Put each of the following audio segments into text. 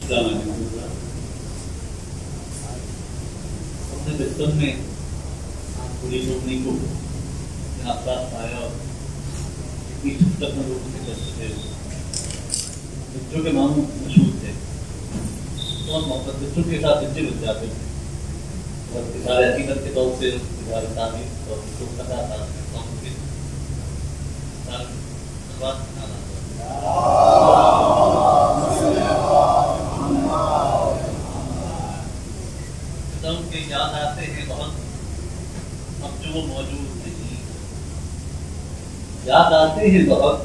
السلام علیکم. اپنے بچپن میں پوری روکنے کو آپ ساتھ آیا اور اتنی چھپ تک میں روکنے کرتے تھے. بچوں کے ماموں مشہور تھے, بہت محبت بچوں کے ساتھ بچے لگ جاتے تھے اور ادارے حقیقت کے طور سے ادارے تعمیر اور بچوں کا پتا تھا کے یاد آتے ہیں بہت اب جو وہ موجود نہیں. یاد آتے ہیں بہت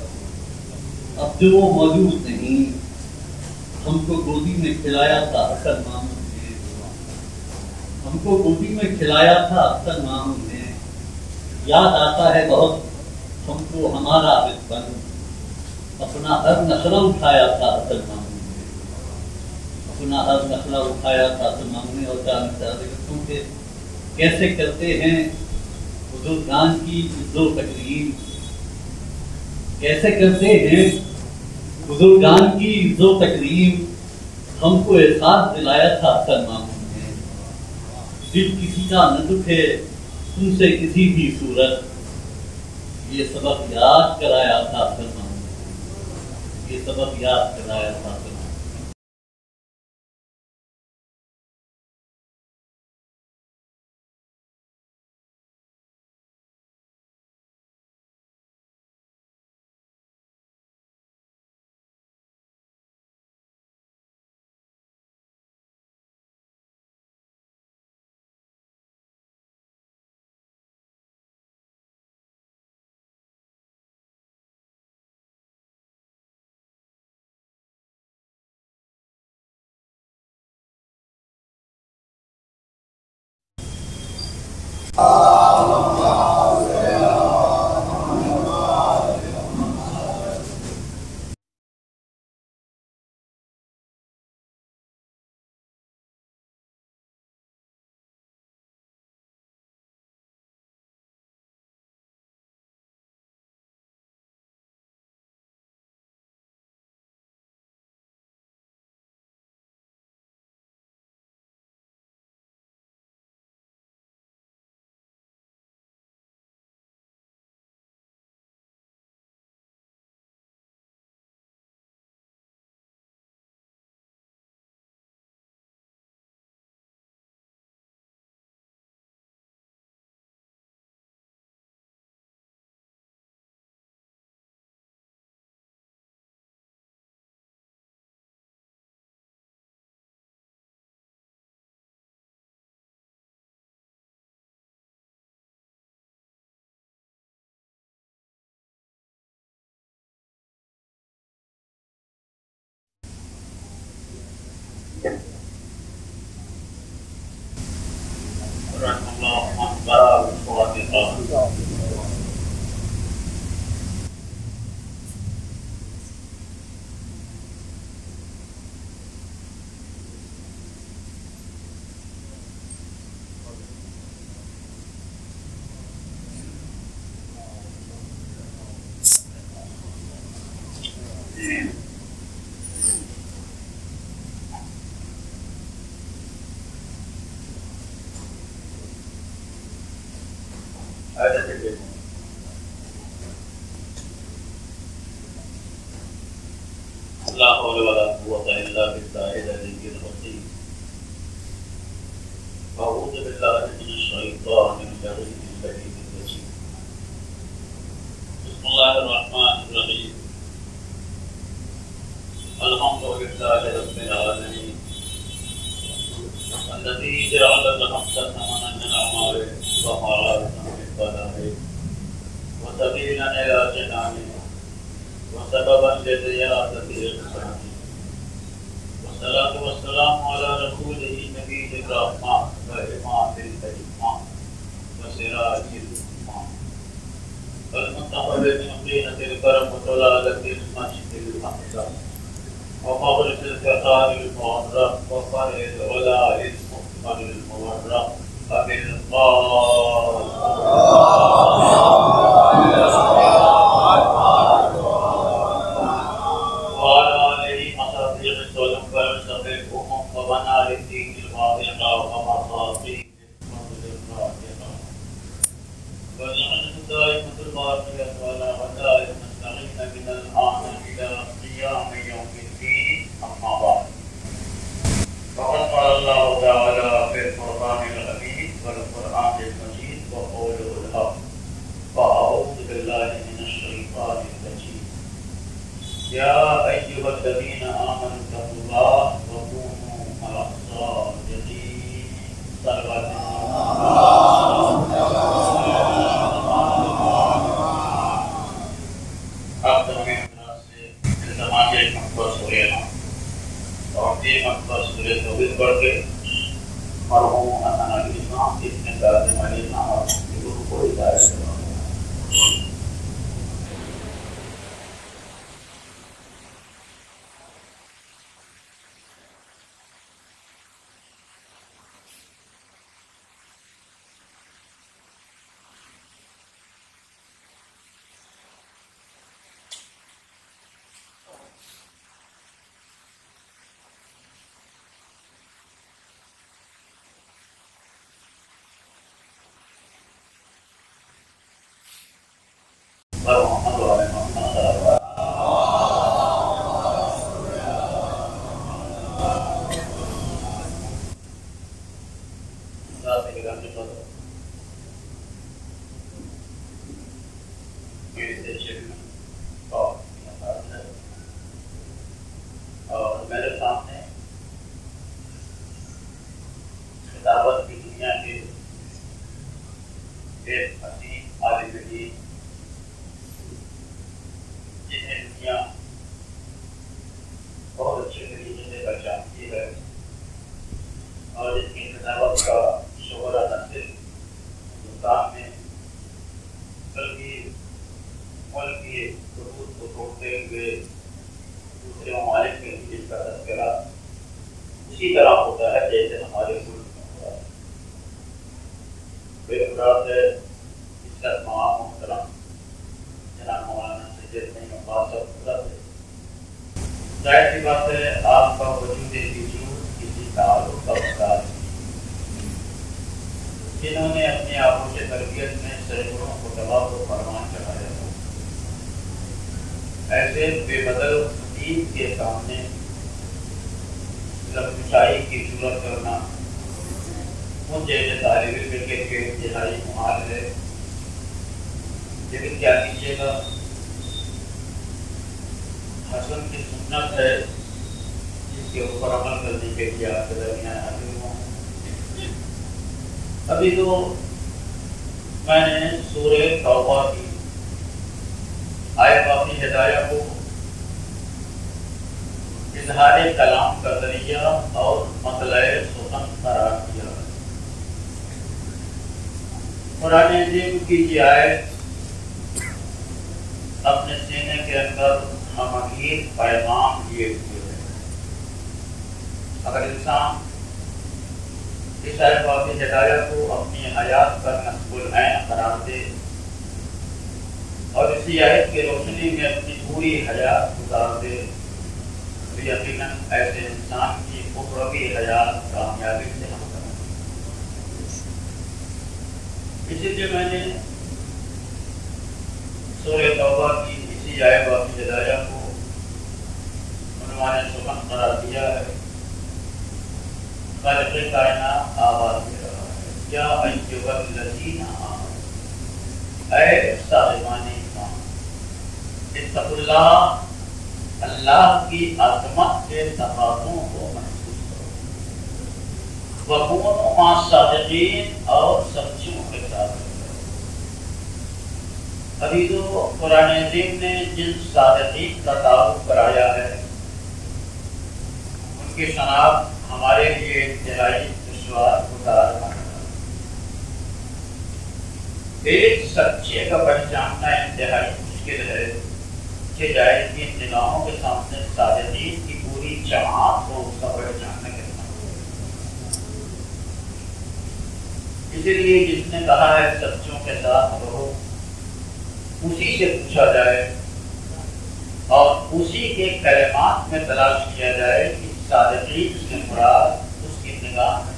اب جو وہ موجود نہیں. ہم کو گودی میں کھلایا تھا اکثر ماموں نے, ہم کو گودی میں کھلایا تھا اکثر ماموں نے. یاد آتا ہے بہت ہم کو ہمارا بچپن, اپنا ہر نخرہ اٹھایا تھا اصل ماموں نے, اپنا ہر نخرہ اٹھایا تھا اصل ماموں نے. اور جاننا چاہتے کہ کیسے کرتے ہیں بزرگان کی عزت و تکریم, کیسے کرتے ہیں بزرگان کی عزت و تکریم. ہم کو احساس دلایا تھا اصل ماموں نے. دل کسی کا نہ دکھے تم سے کسی بھی صورت, یہ سبق یاد کرایا تھا اصل ماموں نے, یہ سبق یاد کرایا تھا. لا حول ولا قوة إلا بالله العلي العظيم. أعوذ بالله من الشيطان اللعين الرجيم. بسم الله الرحمن الرحيم. الحمد لله رب العالمين الذي جعل الحمد ثمنا للأعمال وحلاوة للبلاء وسبيلا إلى جنانه وسببا لزيادة الإحسان. والصلاة والسلام على رسوله نبي الرحمة وإمام الإيمان وسراج الأمة المنتخب من طينة الكرم وطلالة المسجد الأقصى ومغرب الفقار المعرف وفرع العلا المكمل المورق أبي وعلى آله مصابيح السلم والمستقيم الباقية ولا غداء المستغيث من الآن إلى قيام يوم الدين أما بعد فقد قال الله تعالى في القرآن الحميد والقرآن المجيد وقوله الحق فأعوذ بالله من الشيطان الرجيم يا أيها الذين آمنوا اتقوا الله وكونوا مع الصادقين صلوات آپ تمہیں اندراز سے التماس ایک مرتبہ سورہ نام اور ایک مرتبہ سورہ توبہ پڑھ کے مرحوم حسن علی اسلام اتنے کاظم علی اسلام اور گروہ کو ہدایت کرنا محمد وعلى محمد اور میرے سامنے خطابت کی دنیا کے ایک حسین عالم دین جنہیں دنیا بہت اچھے طریقے سے پہچانتی ہے اور اس کی خطابت کا شعرا نہ صرف ہندوستان میں بلکہ ملک کی حدود کو توڑتے ہوئے دوسرے ممالک میں بھی اس کا تذکرہ اسی طرح ہوتا ہے جیسے ہمارے ملک میں ہوتا ہے. بے مراد ہے اس کا تمام محترم جناب مولانا سید نہیں عباس صاحب ہے. ظاہر سی بات ہے آپ کا وجود کسی تعلق کا استاد جنہوں نے اپنے آپوں سے تربیت میں سینکڑوں کو دباؤ کو فرمان چڑھایا تھا. ایسے بے بدل دین کے سامنے لفظائی کی ضرورت کرنا ان جیسے طالب علم کے انتہائی محال ہے. لیکن کیا کیجیے گا حسن کی سنت ہے جس کے اوپر عمل کرنے کے لیے آپ کے درمیان حاضر ہوں. ابھی تو میں نے سورہ توبہ کی آیت باقی ہدایہ کو اظہار کلام کا ذریعہ اور مطلع سخن قرار دیا. قرآن عظیم کی یہ آیت اپنے سینے کے اندر ہمگیر پیغام لیے ہوئے ہے. اگر انسان اس آیت باقی ہدایہ کو اپنی حیات کا نصب العین قرار دے اور اسی آیت کی روشنی میں اپنی پوری حیات گزار دے تو یقیناً ایسے انسان کی اخروی حیات کامیابی سے ہم کریں. اسی لیے میں نے سورہ توبہ کی اسی آیت باقی ہدایہ کو عنوان سخن قرار دیا ہے. خالق کائنات آواز دے رہا ہے یا ایھا الذین آمنوا اے صاحبان ایمان اتقوا اللہ اللہ کی عظمت کے تقاضوں کو محسوس کرو وکونوا مع الصادقین اور سچوں کے ساتھ رہو. ابھی تو قرآن عظیم نے جن صادقین کا تعارف کرایا ہے ان کی شناخت ہمارے لیے انتہائی دشوار گزار بنا. ایک سچے کا پہچاننا انتہائی مشکل ہے کہ جائے کہ نگاہوں کے سامنے صادقین کی پوری جماعت کو اس کا پہچاننا کتنا. اسی لیے جس نے کہا ہے سچوں کے ساتھ رہو اسی سے پوچھا جائے اور اسی کے کلمات میں تلاش کیا جائے کہ صادقین سے مراد اس کی نگاہ میں.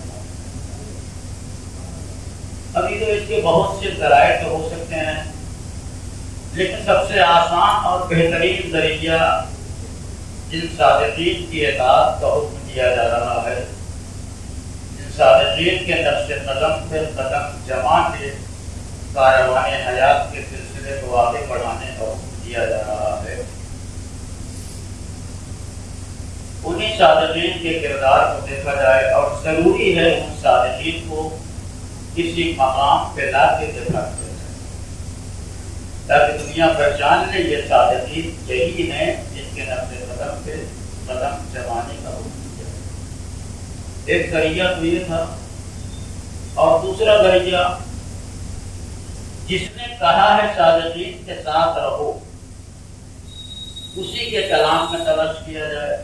ابھی تو اس کے بہت سے ذرائع تو ہو سکتے ہیں لیکن سب سے آسان اور بہترین ذریعہ جن صادقین کی اطاعت کا حکم دیا جا رہا ہے، جن صادقین کے نقش قدم پہ قدم جما کے کاروان حیات کے سلسلے کو آگے بڑھانے کا حکم دیا جا رہا ہے، انہیں صادقین کے کردار کو دیکھا جائے، اور ضروری ہے ان صادقین کو کسی مقام پہ لا کے دیکھا جائے تاکہ دنیا پہچان لے یہ صادقین یہی ہیں جن کے نقش قدم پہ قدم جمانے کا حکم دیا ہے۔ ایک ذریعہ تو یہ تھا، اور دوسرا ذریعہ جس نے کہا ہے صادقین کے ساتھ رہو، اسی کے کلام میں توجہ کیا جائے،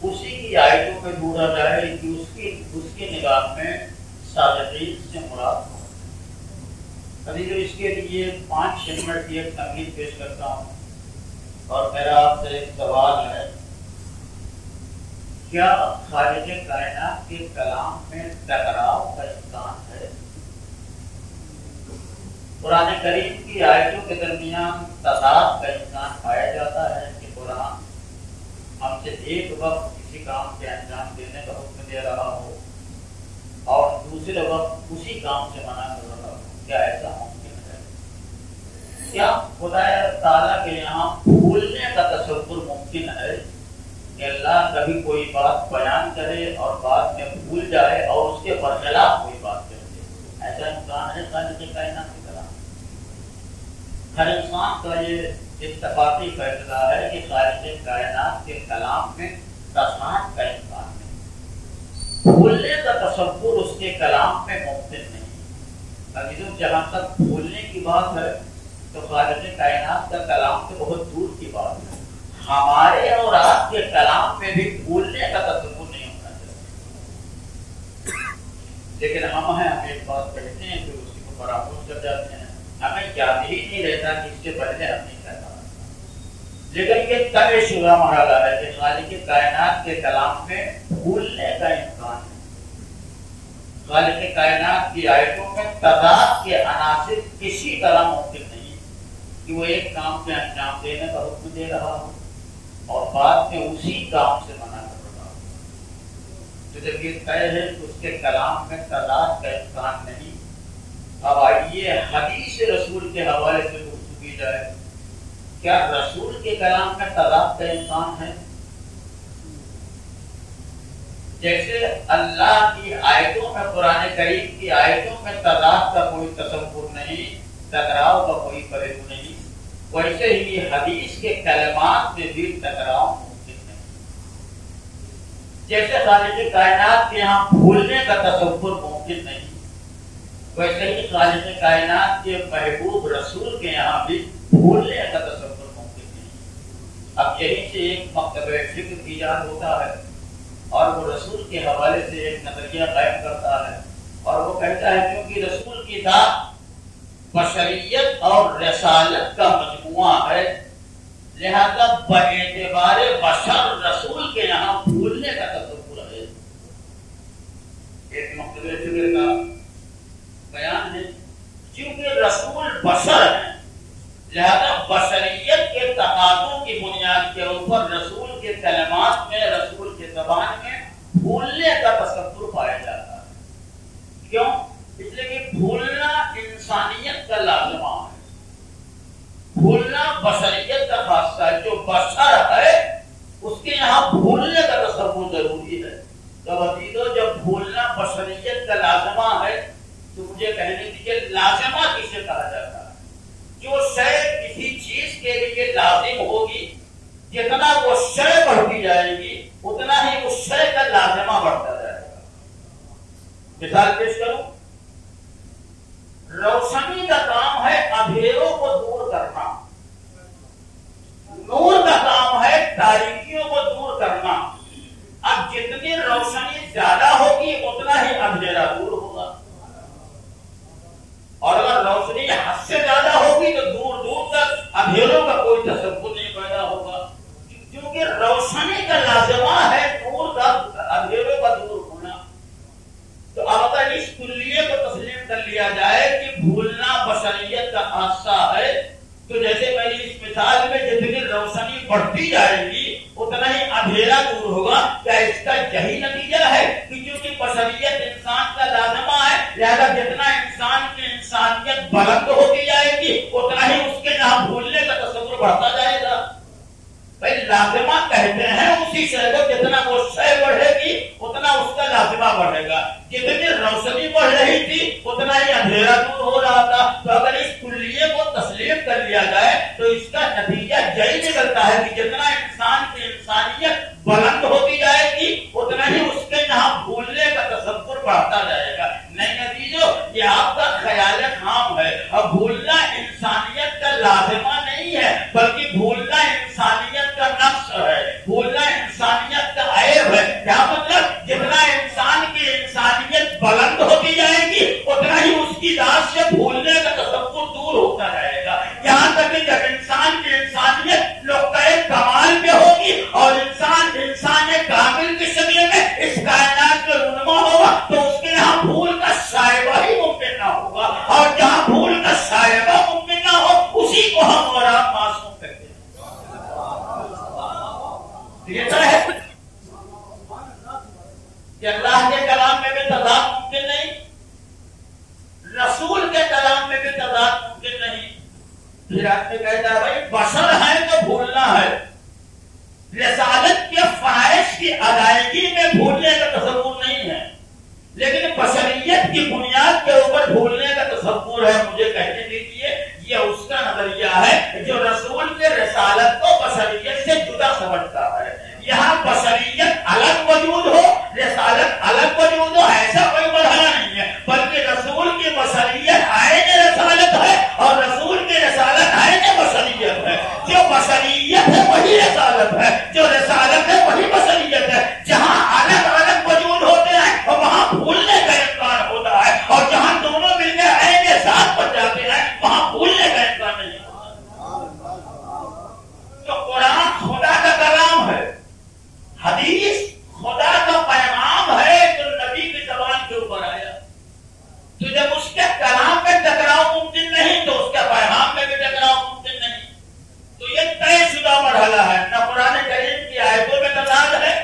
اسی کی آیتوں پہ ڈھونڈا جائے کہ اس کی نگاہ میں صادقین سے مراد ہو۔ ابھی جو اس کے لیے 5-6 منٹ کی ایک تمہید پیش کرتا ہوں، اور میرا آپ سے ایک سوال ہے، کیا خالق کائنات کے کلام میں ٹکراؤ کا امکان ہے؟ قرآن کریم کی آیتوں کے درمیان تضاد کا امکان پایا جاتا ہے کہ قرآن ہم سے ایک وقت کسی کام کے انجام دینے کا حکم دے رہا ہو اور دوسرے وقت اسی کام سے منع کر رہا ہو، کیا ایسا ممکن ہے؟ کیا خدا تعالیٰ کے یہاں بھولنے کا تصور ممکن ہے کہ اللہ کبھی کوئی بات بیان کرے اور بعد میں بھول جائے اور اس کے برخلاف کوئی بات کر دے؟ ایسا امکان ہے خالق کائنات کے کلام؟ ہر انسان کا یہ اتفاقی فیصلہ ہے کہ خالق کائنات کے کلام میں تضاد کا امکان ہے، بھولنے کا تصور اس کے کلام میں ممکن نہیں۔ عزیزوں، جہاں تک بھولنے کی بات ہے تو خالق کائنات کا کلام تو بہت دور کی بات ہے، ہمارے اور آپ کے کلام میں بھی بھولنے کا تصور نہیں ہونا چاہیے، لیکن ہم ایک بات کہتے ہیں کہ اسی کو فراموش کر جاتے ہیں، ہمیں یاد ہی نہیں رہتا کہ اس سے پہلے ہم نہیں کہتا۔ لیکن یہ طے شدہ مرحلہ ہے کہ خالق کائنات کے کلام میں بھولنے کا امکان ہے۔ خالق کائنات کی آیتوں میں تضاد کے عناصر کسی طرح ممکن نہیں کہ وہ ایک کام کے انجام دینے کا حکم دے رہا ہو اور بعد میں اسی کام سے منع کر رہا ہو۔ تو جب یہ طے ہے کہ اس کے کلام میں تضاد کا امکان نہیں، اب آئیے حدیث رسول کے حوالے سے گفتگو کی جائے، کیا رسول کے کلام میں تضاد کا امکان ہے؟ جیسے اللہ کی آیتوں میں، قرآن کریم کی آیتوں میں تضاد کا کوئی تصور نہیں، ٹکراؤ کا کوئی پہلو نہیں، ویسے ہی حدیث کے کلمات میں بھی ٹکراؤ ممکن نہیں۔ جیسے خالق کائنات کے یہاں بھولنے کا تصور ممکن نہیں، ویسے ہی خالق کائنات کے محبوب رسول کے یہاں بھی بھولنے کا تصور ممکن نہیں۔ اب یہیں سے ایک مکتبہ فکر ایجاد ہوتا ہے اور وہ رسول کے حوالے سے ایک نظریہ قائم کرتا ہے، اور وہ کہتا ہے کیونکہ رسول کی ذات بشریت اور رسالت کا مجموعہ ہے، لہذا باعتبار بشر رسول کے یہاں بھولنے کا تصور ہے۔ ایک مکتبہ فکر کا بیان ہے، کیونکہ رسول بشر ہیں، لہذا بشریت کے تقاضوں کی بنیاد کے اوپر رسول کے کلمات میں، رسول کے زبان میں بھولنے کا تصور پایا جاتا ہے۔ کیوں؟ اس لیے کہ بھولنا انسانیت کا لازمہ ہے، بھولنا بشریت کا خاصہ ہے۔ جو بشر ہے اس کے یہاں بھولنے کا تصور ضروری ہے۔ تو عزیزو، جب بھولنا بشریت کا لازمہ ہے تو مجھے کہنے دیجیے لازمہ کسے کہا جاتا ہے؟ جو شے کسی چیز کے لیے لازم ہوگی، جتنا وہ شے بڑھتی جائے گی اتنا ہی اس شے کا لازمہ بڑھتا جائے گا۔ مثال پیش کروں، روشنی کا کام ہے اندھیروں کو دور کرنا، نور کا کام ہے تاریکیوں کو دور کرنا۔ اب جتنی روشنی زیادہ ہوگی اتنا ہی اندھیرا دور ہوگا، اور اگر روشنی حد سے زیادہ ہوگی تو دور دور تک اندھیروں کا کوئی تصور نہیں پیدا ہوگا، کیونکہ روشنی کا لازمہ ہے نور کا، اندھیروں کا دور ہونا۔ تو اب اگر اس کلیے کو تسلیم کر لیا جائے کہ بھولنا بشریت کا حادثہ ہے، تو جیسے میری اس مثال میں جتنی روشنی بڑھتی جائے گی اتنا ہی اندھیرا دور ہوگا. کیا اس کا یہی نتیجہ ہے کہ کیونکہ بشریت انسان کا لازمہ ہے لہذا جتنا انسان کی انسانیت بلند ہوتی جائے گی اتنا ہی اس کے نہ بھولنے کا تصور بڑھتا جائے گا؟ بھائی لازمہ کہتے ہیں اسی شے کو جتنا وہ شے بڑھے گی اتنا اس کا لازمہ بڑھے گا. جتنی روشنی بڑھ رہی تھی اتنا ہی اندھیرا دور ہو رہا تھا. تو اگر اس کلیے کو تسلیم کر لیا جائے تو اس کا نتیجہ یہی نکلتا ہے کہ جتنا انسان کی انسانیت بلند ہوتی جائے گی اتنا ہی اس کے یہاں بھولنے کا تصور بڑھتا جائے گا. نہیں نتیجوں یہ آپ کا خیال خام ہے. اب بھولنا انسانیت کا لازمہ نہیں ہے بلکہ بھولنا انسانیت کا نقص ہے, بھولنا انسانیت کا عیب ہے. کیا مطلب؟ جتنا انسان کی انسانیت بلند ہوتی جائے گی اتنا ہی اس کی ذات سے بھولنے کا تصور دور ہوتا جائے گا. یہاں تک کہ جب انسان کی انسانیت نقطۂ کمال پہ ہوگی اور انسان کامل کی شکل میں اس کائنات میں رونما ہوگا تو اس کے یہاں بھول کا شائبہ ہی ممکن نہ ہوگا. اور جہاں بھول کا شائبہ ممکن نہ ہو اسی کو ہم اور آپ معصوم کہتے ہیں. یہ طرح ہے کہ اللہ کے کلام میں بھی تضاد ممکن نہیں, رسول کے کلام میں بھی تضاد ممکن نہیں. پھر آدمی کہتا ہے بھائی بشر ہے تو بھولنا ہے. رسالت کے فرائض کی ادائیگی میں بھولنے کا تصور نہیں ہے لیکن بشریت کی بنیاد کے اوپر بھولنے کا تصور ہے. مجھے کہنے دیجیے یہ اس کا نظریہ ہے جو رسول کے رسالت کو بشریت سے جدا سمجھتا ہے. یہاں بشریت الگ وجود ہو رسالت الگ وجود ہو ایسا کوئی مرحلہ نہیں ہے بلکہ رسول کی بشریت عین رسالت ہے اور رسول کی رسالت عین بشریت ہے. جو بشریت ہے وہی رسالت ہے, جو رسالت ہے وہی بشریت ہے. جہاں الگ الگ وجود ہوتے ہیں اور وہاں بھولنے کا امکان ہوتا ہے اور جہاں دونوں مل کے عین ذات بن جاتے ہیں وہاں بھولنے کا امکان نہیں ہوتا. تو قرآن خدا کا کلام ہے, حدیث خدا کا پیغام ہے جو نبی کی زبان کے اوپر آیا. تو جب اس کے کلام میں ٹکراؤ ممکن نہیں تو اس کے پیغام میں بھی ٹکراؤ ممکن نہیں. تو یہ طے شدہ مرحلہ ہے. نہ قرآن کریم کی آیتوں میں تضاد ہے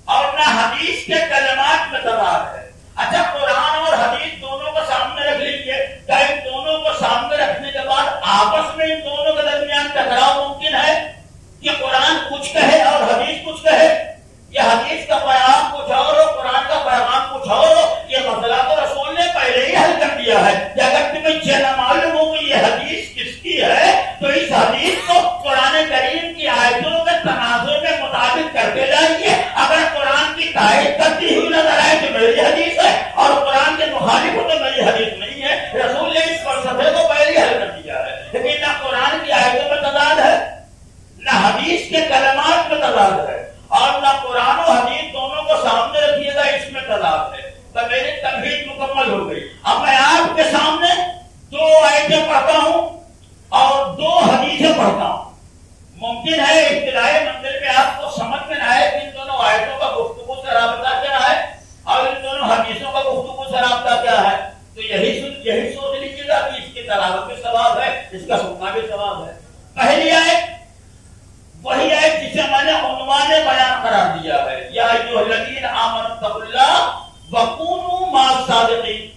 اور نہ حدیث کے کلمات میں تضاد ہے. اچھا قرآن اور حدیث دونوں کو سامنے رکھ لیجیے. کیا ان دونوں کو سامنے رکھنے کے بعد آپس میں ان دونوں کے درمیان ٹکراؤ ممکن ہے کہ قرآن کچھ کہے اور حدیث کچھ کہے, یہ حدیث کا پیغام کچھ اور ہو قرآن کا پیغام کچھ اور ہو؟ یہ مسئلہ تو رسول نے پہلے ہی حل کر دیا ہے. اگر تمہیں یہ نہ معلوم ہو کہ یہ حدیث کس کی ہے تو اس حدیث کو قرآن کریم کی آیتوں کے تناظر میں مطابق کرتے جائیے. اگر قرآن کی تائید کرتی ہوئی نظر آئے تو میری حدیث ہے اور قرآن کے مخالف ہو تو میری حدیث نہیں ہے. رسول نے اس فلسفے کو پہلے ہی حل کر دیا ہے. لیکن نہ قرآن کی آیتوں میں تضاد ہے نہ حدیث کے کلمات میں تضاد ہے اور نہ قرآن و حدیث دونوں کو سامنے رکھیے گا اس میں تضاد ہے. تو میری تمہید مکمل ہو گئی. اب میں آپ کے سامنے 2 آیتیں پڑھتا ہوں اور 2 حدیثیں پڑھتا ہوں. ممکن ہے ابتدائی منزل میں آپ کو سمجھ میں نہ آئے کہ ان دونوں آیتوں کا گفتگو سے رابطہ کیا ہے اور ان دونوں حدیثوں کا گفتگو سے رابطہ کیا ہے. تو یہی سوچ لیجیے گا کہ اس کی تلاوت بھی ثواب ہے اس کا سننا بھی ثواب ہے. پہلی آیت وہی ہے جسے میں نے عنوان بیان قرار دیا ہے, یا ایھا الذین آمنوا اتقوا اللہ وکونوا مع الصادقین.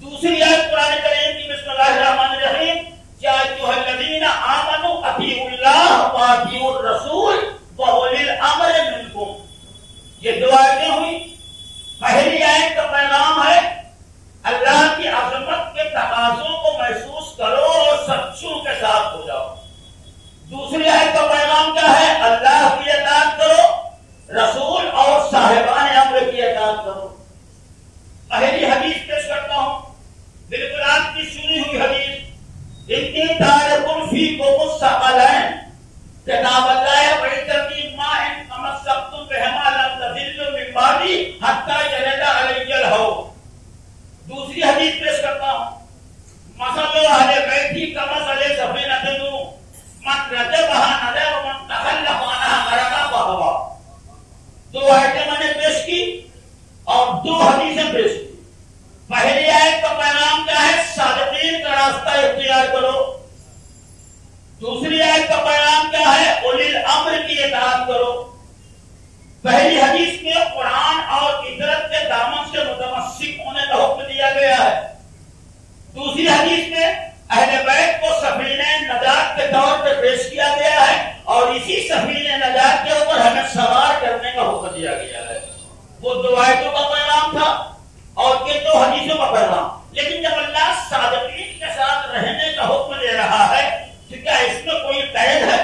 دوسری آیت قرآن کریم کی بسم اللہ الرحمن الرحیم, یا ایھا الذین آمنوا اطیعوا اللہ واطیعوا الرسول واولی الامر منکم. یہ 2 آیتیں ہوئی. پہلی آیت کا پیغام ہے اللہ کی عظمت کے تقاضوں کو محسوس کرو اور سچوں کے ساتھ ہو جاؤ. دوسری آیت کا پیغام کیا ہے؟ اللہ کی اطاعت کرو رسول اور صاحبان امر کی اطاعت کرو. پہلی حدیث پیش کرتا ہوں, بالکل آپ کی سنی ہوئی حدیث. اتنی تارکن فیکم الثقلین کتاب اللہ و ترتیب ما ان تمسکتم بہما لن تضلوا من بعدی حتی یرد علی الحوض. دوسری حدیث پیش کرتا ہوں, مثل اہل بیتی کمثل سفینۃ نوح من رجبها نجا ومن تخلف عنها غرق وهوى. 2 آیتیں میں نے پیش کی اور 2 حدیثیں پیش کی. پہلی آیت کا پیغام کیا ہے؟ صادقین کا راستہ اختیار کرو. پہلی حدیث میں قرآن اور فطرت کے دامن سے متمسک ہونے کا حکم دیا گیا ہے. دوسری حدیث میں اہل بیت کو سفینہ نجات کے طور پر پیش کیا گیا ہے اور اسی سفینہ نجات کے اوپر ہمیں سوار کرنے کا حکم دیا گیا ہے. وہ دو آیتوں کا پیغام تھا اور یہ دو حدیثوں کا پیغام. لیکن جب اللہ صادقین کے ساتھ رہنے کا حکم دے رہا ہے تو کیا اس میں کوئی قید ہے,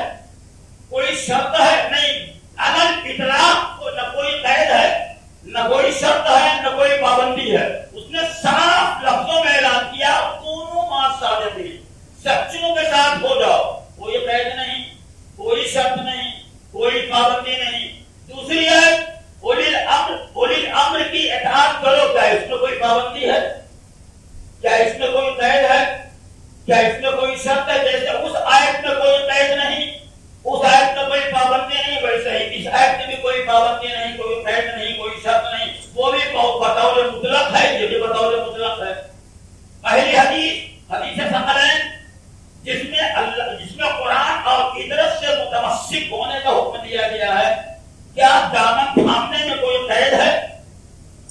کوئی شرط ہے؟ نہیں. اگر اطلاق کو نہ کوئی قید ہے, نہ کوئی شرط ہے, نہ کوئی پابندی ہے. اس نے صاف لفظوں میں اعلان کیا کونوا مع الصادقین, سچوں کے ساتھ ہو جاؤ. کوئی قید نہیں, کوئی شرط نہیں, کوئی پابندی نہیں. دوسری ہے اولی الامر کی اطاعت کرو. کیا اس میں کوئی پابندی ہے؟ کیا اس میں کوئی قید ہے؟ کیا اس میں کوئی شرط ہے؟ جیسے اس آیت میں کوئی قید نہیں, اس آیت میں کوئی پابندی نہیں, ویسے ہی اس آیت میں بھی کوئی پابندی نہیں, کوئی قید نہیں, کوئی شرط نہیں. وہ بھی بطور مطلق ہے, یہ بھی بطور مطلق ہے. پہلی حدیث ثقلین جس میں قرآن اور فطرت سے متمسک ہونے کا حکم دیا گیا ہے. کیا دامن تھامنے میں کوئی قید ہے,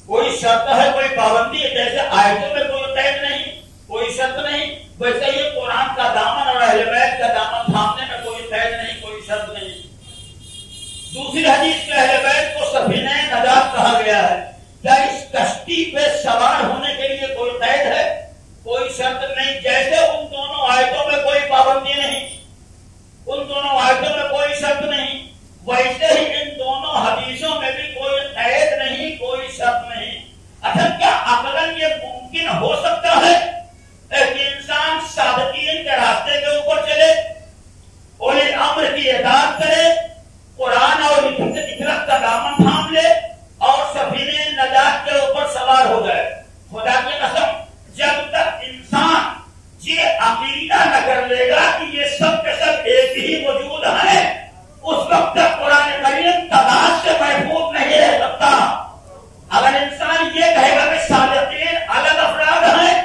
کوئی شرط ہے, کوئی پابندی ہے؟ جیسے آیتوں میں کوئی قید نہیں, کوئی شرط نہیں, ویسے ہی قرآن کا دامن اور اہل بیت کا دامن تھامنے میں کوئی قید نہیں, کوئی شرط نہیں. دوسری حدیث میں اہل بیت کو سفینہ نجات کہا گیا ہے. کیا اس کشتی پہ سوار ہونے کے لیے کوئی قید ہے, کوئی شرط نہیں؟ جیسے ان دونوں آیتوں میں کوئی پابندی نہیں, ان دونوں آیتوں میں کوئی شرط نہیں, ویسے ہی ان دونوں حدیثوں میں بھی کوئی قید نہیں, کوئی شرط نہیں. اچھا, کیا عقلاً یہ ممکن ہو سکتا ہے کہ انسان صادقین کے راستے کے اوپر چلے, اولی الامر کی اطاعت کرے, قرآن اور فطرت کا دامن تھام لے اور سفینہ نجات کے اوپر سوار ہو جائے؟ خدا کی قسم, جب تک انسان یہ عقیدہ نہ کر لے گا کہ یہ سب کے سب ایک ہی وجود ہے, اس وقت تک قرآن کریم تضاد سے محفوظ نہیں رہ سکتا. اگر انسان یہ کہے گا کہ صادقین الگ افراد ہیں,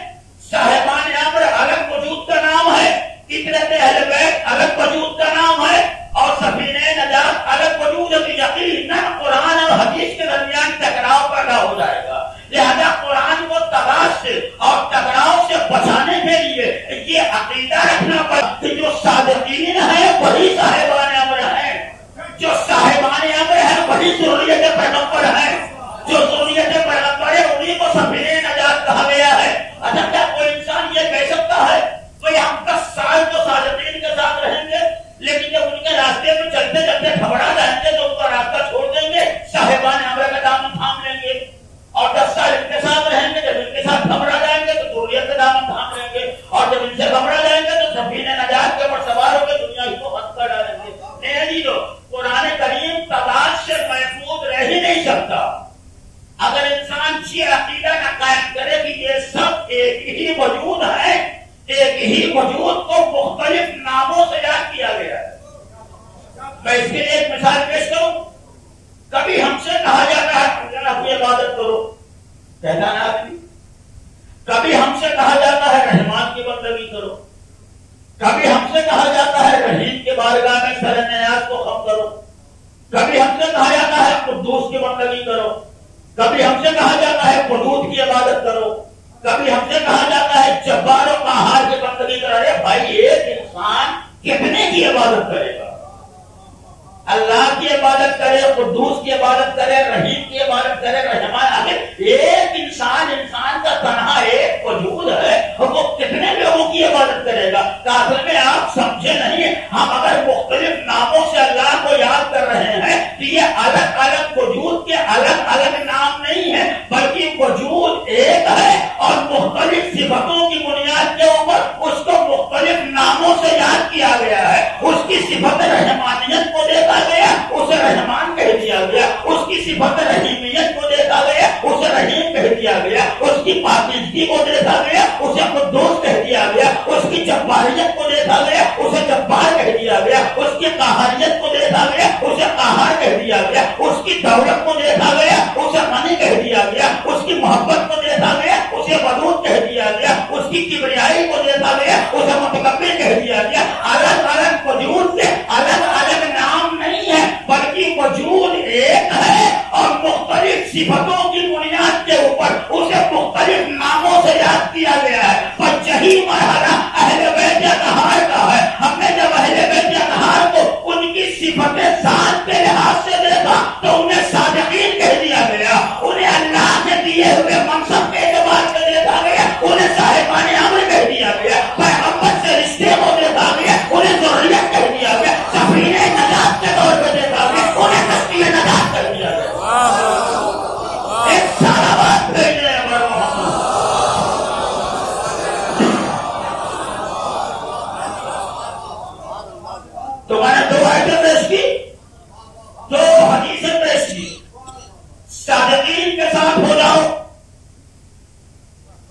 صاحبان امر الگ وجود کا نام ہے, فطرت اہل بیت الگ وجود کا نام ہے, اور سفینہ نجات الگ وجود ہے, تو یقیناً قرآن اور حدیث کے درمیان ٹکراؤ پیدا ہو جائے گا. لہذا قرآن کو تضاد سے اور ٹکراؤ سے بچانے کے لیے یہ عقیدہ رکھنا پڑتا کہ جو صادقین ہیں وہی صاحبان امر ہیں, جو صاحبان امر ہیں وہی ذریت پیغمبر ہیں, جو ذریت پیغمبر ہے انہیں کو سفینہ نجات کہا گیا ہے. اچھا, کیا کوئی انسان یہ کہہ سکتا ہے کہ ہم 10 سال تو صادقین کے ساتھ رہیں گے, لیکن جب ان کے راستے میں چلتے چلتے گھبرا جائیں گے تو ان کا راستہ چھوڑ دیں گے, صاحبان امر کا دامن تھام لیں گے, اور 10 سال ان کے ساتھ رہیں گے, جب ان کے ساتھ گھبرا جائیں گے تو ذریت کا دامن تھام لیں گے, اور جب ان سے گھبرا جائیں گے تو سفینہ نجات کے اوپر سوار ہو کے دنیا ہی کو ختم کر ڈالیں گے. نہیں لو, قرآن کریم تضاد سے محفوظ رہ ہی نہیں سکتا. اگر انسان یہ عقیدہ نہ قائم کرے کہ یہ سب ایک ہی وجود ہے, ایک ہی وجود کو مختلف ناموں سے یاد کیا گیا ہے. میں اس کے لیے ایک مثال پیش کروں. کبھی ہم سے کہا جاتا ہے اللہ کی عبادت کرو, کہتا نا آدمی. کبھی ہم سے کہا جاتا ہے رحمان کی بندگی کرو, کبھی ہم سے کہا جاتا ہے رحیم کے بارگاہ میں سر نیاز کو خم کرو, کبھی ہم سے کہا جاتا ہے قدوس کی بندگی کرو, کبھی ہم سے کہا جاتا ہے قدوس کی عبادت کرو, کبھی ہم سے کہا جاتا ہے جبار و قہار کی بندگی کرو. ارے بھائی, ایک انسان کتنے کی عبادت کرے گا؟ اللہ کی عبادت کرے, قدوس کی عبادت کرے, رحیم کی عبادت کرے, رحمان. اگر ایک انسان کا تنہا ایک وجود ہے, وہ کتنے لوگوں کی عبادت کرے گا؟ اصل میں آپ سمجھے نہیں. ہم اگر مختلف ناموں سے اللہ کو یاد کر رہے ہیں تو یہ الگ الگ وجود کے الگ الگ نام نہیں ہے, بلکہ وجود ایک ہے اور مختلف صفتوں کی بنیاد کے اوپر اس کو مختلف ناموں سے یاد کیا گیا ہے. اس کی صفت رحمانیت کو دیکھا گیا, اسے رحمان کہہ دیا گیا. اس کی صفت رحیمیت کو دیکھا گیا, اسے رحیم کہہ دیا گیا. اس کی پاکیزگی کو دیکھا گیا, اسے قدوس کہہ دیا گیا. اس کی جباریت کو دیکھا گیا, اسے جبار کہہ دیا گیا. اس کی قہاریت کو دیکھا گیا, اسے قہار کہہ دیا گیا. اس کی دولت کو دیکھا گیا, اسے غنی کہہ دیا گیا. اس کی محبت کو دیکھا گیا, اسے ودود کہہ دیا گیا. اس کی کبریائی کو دیکھا گیا, اسے متکبر کہہ دیا گیا. الگ الگ وجود سے الگ الگ نام نہیں ہے, بلکہ وجود ایک ہے تو میں نے 2 آیتیں پیش کی، 2 حدیثیں پیش کی. صادقین کے ساتھ ہو جاؤ.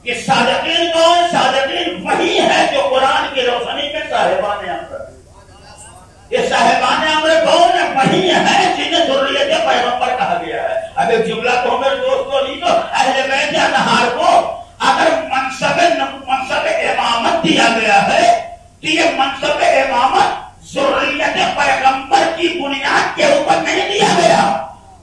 کہ صادقین کون؟ صادقین وہی ہے جو قرآن کی روشنی میں صاحبان امر. یہ صاحبان امر کون ہے؟ وہی ہے جنہیں ذریت پیغمبر کہا گیا ہے. اب ایک جملہ تو میرے دوستوں لیجو، اہل بیت اطہار کو اگر منصب امامت دیا گیا ہے تو یہ منصب امامت ذریت پیغمبر کی بنیاد کے اوپر نہیں دیا گیا.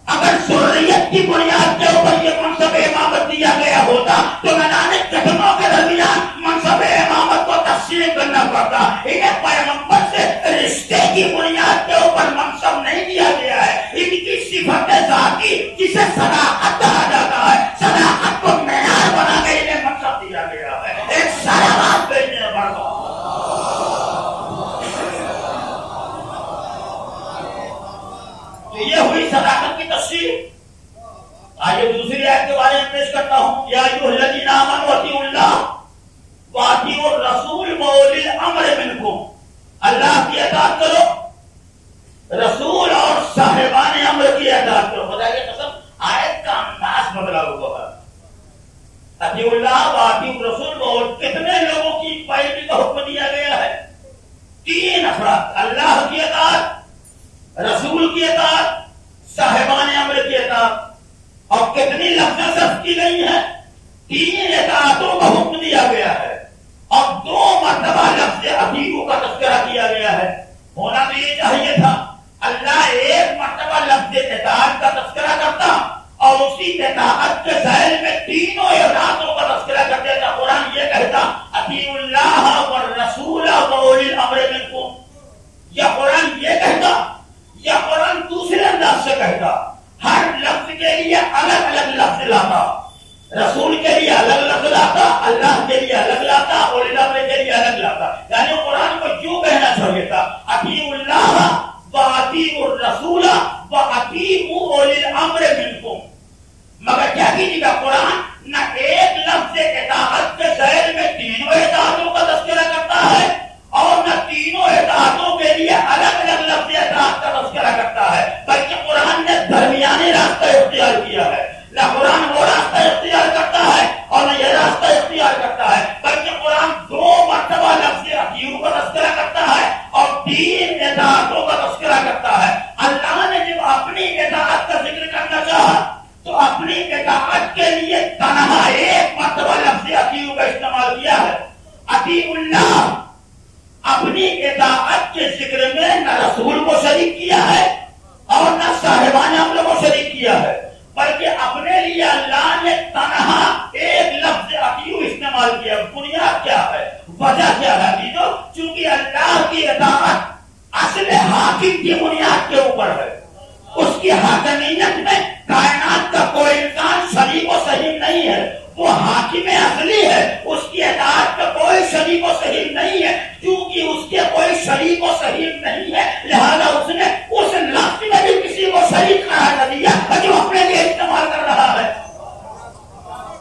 اگر ذریت کی بنیاد کے اوپر یہ منصب امامت دیا گیا ہوتا تو میدان جٹنوں کے درمیان منصب امامت کو تقسیم کرنا پڑتا. انہیں پیغمبر سے رشتے کی بنیاد کے اوپر منصب نہیں دیا گیا ہے. ان کی صفت ذاتی جسے صداقت کہا جاتا ہے، صداقت کو معیار بنا کے انہیں منصب دیا گیا ہے. ایک سارا بات بھیجنے پڑتا. یہ ہوئی صداقت کی تفسیر. آئیے دوسری آیت کے بارے میں پیش کرتا ہوں. یا ایھا الذین آمنوا اطیعوا اللہ واطیعوا الرسول واولی الامر منکم. اللہ کی اطاعت کرو، رسول اور صاحبان امر کی اطاعت کرو. خدا کی قسم آیت کا انداز بدلا ہوا ہے. اطیعوا اللہ واطیعوا الرسول واولی. کتنے لوگوں کی پیروی کا حکم دیا گیا ہے؟ 3 افراد. اللہ کی اطاعت، رسول کی اطاعت، صاحبان امر کی اطاعت. اور کتنی لفظیں صرف کی گئی ہیں؟ 3 اطاعتوں کا حکم دیا گیا ہے اور 2 مرتبہ لفظ اطیعوا کا تذکرہ کیا گیا ہے. ہونا تو یہ چاہیے تھا اللہ 1 مرتبہ لفظ اطاعت کا تذکرہ کرتا اور اسی اطاعت کے ذیل میں 3 اطاعتوں کا تذکرہ کر دیتا. قرآن یہ کہتا اطیعوا اللہ والرسول واولی الامر منکم. یا قرآن یہ کہتا یا قرآن دوسرے انداز سے کہتا. ہر لفظ کے لیے الگ الگ لفظ لاتا. رسول کے لیے الگ لفظ لاتا، اللہ کے لیے الگ لاتا، اولی الامر کے لیے الگ لاتا. یعنی قرآن کو یوں کہنا چاہیے تھا اطیعوا اللہ واطیعوا الرسول واطیعوا اولی الامر منکم. مگر کیا کیجیے گا، قرآن نہ ایک لفظ اطاعت کے ذیل میں 3 اطاعتوں کا تذکرہ کرتا ہے اور نہ 3 اطاعتوں کے لیے الگ الگ لفظ اطاعت کا تذکرہ کرتا ہے، بلکہ قرآن نے درمیانی راستہ اختیار کیا ہے. نہ قرآن وہ راستہ اختیار کرتا ہے اور نہ یہ راستہ اختیار کرتا ہے، بلکہ قرآن 2 مرتبہ لفظ اطیعوا کا تذکرہ کرتا ہے اور 3 اطاعتوں کا تذکرہ کرتا ہے. اللہ نے جب اپنی اطاعت کا ذکر کرنا چاہا تو اپنی اطاعت کے لیے تنہا 1 مرتبہ لفظ اطیعوا کا استعمال کیا ہے. اطیعوا اللہ اپنی اطاعت کے ذکر میں نہ رسول کو شریک کیا ہے اور نہ صاحبان امر کو شریک کیا ہے، بلکہ اپنے لیے اللہ نے تنہا 1 لفظ اطیعوا استعمال کیا. بنیاد کیا ہے، وجہ کیا ہے؟ چونکہ اللہ کی اطاعت اصل حاکم کی بنیاد کے اوپر ہے. اس کی حاکمیت میں کائنات کا کوئی انسان شریک و صحیح نہیں ہے. وہ حاکم اصلی ہے، اس کی اطاعت کا کوئی شریک و صحیح نہیں ہے. کیونکہ اس کے کوئی شریک و صحیح نہیں ہے لہذا اس نے اس لفظ میں بھی کسی کو شریک قرار نہ دیا جو اپنے لیے استعمال کر رہا ہے.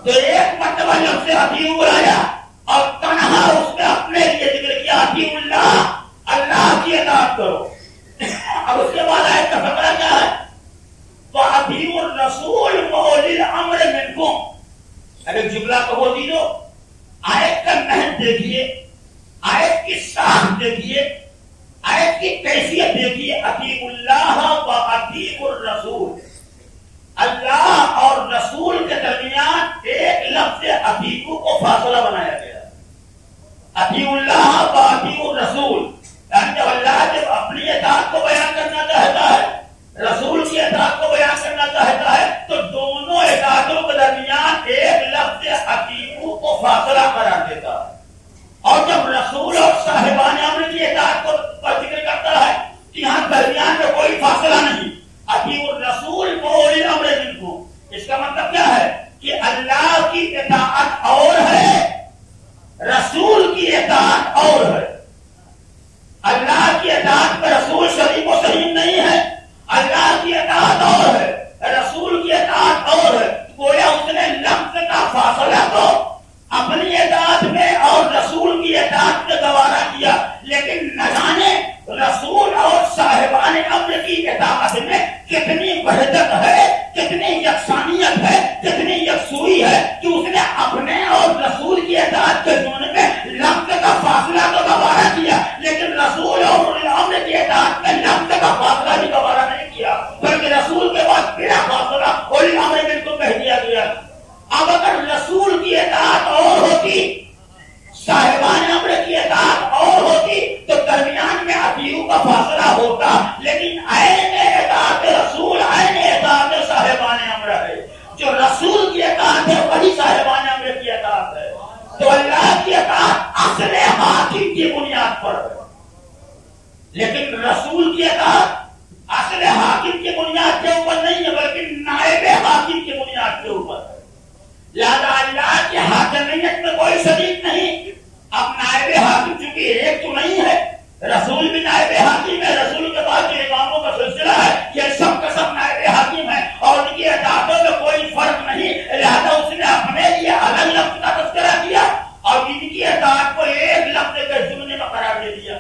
تو 1 مرتبہ لفظ اطیعوا آیا اور تنہا اس نے اپنے لیے ذکر کیا اطیعوا اللہ، اللہ کی اطاعت کرو. اب اس کے بعد آیت کا فقرہ کیا ہے؟ وَأَطِیعُوا الرَّسُولَ وَأُولِي الْأَمْرِ مِنْکُمْ. اگر جملہ کو ہو دیجو، آیت کا نحو دیکھیے، آیت کی ساخت دیکھیے، آیت کی کیفیت دیکھیے. اطیعوا اللہ واطیعوا الرسول. اللہ اور رسول کے درمیان 1 لفظ اطیعوا کو فاصلہ بنایا گیا. اطیعوا اللہ واطیعوا الرسول. یعنی جب اللہ جب اپنی اطاعت کو بیان کرنا چاہتا ہے، رسول کی اطاعت کو بیان کرنا چاہتا ہے، تو دونوں اطاعتوں کے درمیان 1 لفظ اطیعوا کو فاصلہ قرار دیتا ہے. اور جب رسول اور صاحبان امر کی اطاعت کو ذکر کرتا ہے، یہاں درمیان میں کوئی فاصلہ نہیں. اطیعوا الرسول واولی الامر منکم. اس کا مطلب کیا ہے کہ اللہ کی اطاعت اور ہے، رسول کی اطاعت اور ہے. اللہ کی اطاعت میں رسول شریک و صحیح نہیں ہے. اللہ کی اطاعت اور ہے، رسول کی اطاعت اور ہے. گویا اس نے لفظ کا فاصلہ تو اپنی اطاعت میں اور رسول کی اطاعت میں گوارا کیا، لیکن نہ جانے رسول اور بنیاد پر ہے، لیکن رسول کی اطاعت اصل حاکم کی بنیاد کے اوپر نہیں ہے بلکہ نائب حاکم کی بنیاد کے اوپر ہے۔ لہذا اللہ کی حاکمیت میں کوئی شریک نہیں۔ اب نائب حاکم چونکہ ایک تو نہیں ہے، رسول بھی نائب حاکم ہے، رسول کے بعد جو اماموں کا سلسلہ ہے یہ سب کا سب نائب حاکم ہے اور ان کی اطاعتوں میں کوئی فرق نہیں، لہذا اس نے اپنے لیے الگ لفظ کا تذکرہ کیا اور ان کی اطاعت کو ایک لفظ کے ضمن میں قرار دے دیا۔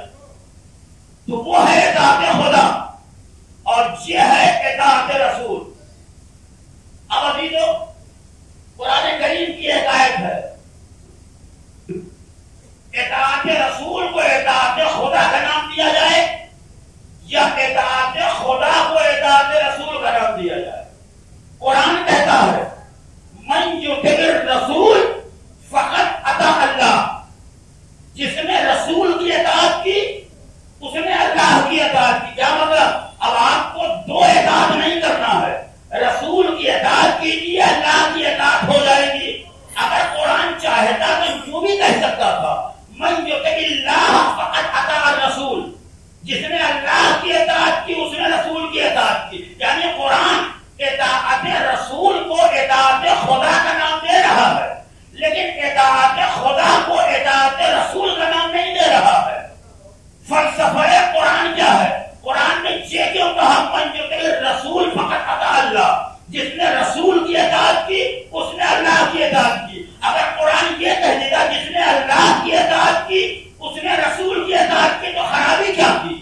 تو وہ ہے اطاعت خدا اور یہ ہے اطاعت رسول۔ اب ابھی جو قرآن کریم کی ایک آیت ہے، اطاعت رسول کو اطاعت خدا کا نام دیا جائے یا اطاعت خدا کو اطاعت رسول کا نام دیا جائے؟ قرآن کہتا ہے من یطع الرسول فقط اطاع اللہ، جس نے رسول کی اطاعت کی اس نے اللہ کی اطاعت کی۔ کیا مطلب؟ اب آپ کو دو اطاعت نہیں کرنا ہے، رسول کی اطاعت کیجیے، اللہ کی اطاعت ہو جائے گی۔ اگر قرآن چاہتا تو یوں بھی کہہ سکتا تھا من یطع اللہ فقط اطاع الرسول، جس نے اللہ کی اطاعت کی اس نے رسول کی اطاعت کی۔ یعنی قرآن اطاعت رسول کو اطاعت خدا کا نام دے رہا ہے، لیکن اطاعت خدا کو اطاعت رسول کا نام نہیں دے رہا ہے۔ فلسفہ قرآن کیا ہے؟ قرآن نے یہ کیوں کہا من یطع الرسول فقط اطاع اللہ، جس نے رسول کی اطاعت کی اس نے اللہ کی اطاعت کی۔ اگر قرآن یہ کہہ دیتا جس نے اللہ کی اطاعت کی اس نے رسول کی اطاعت کی تو خرابی کیا تھی؟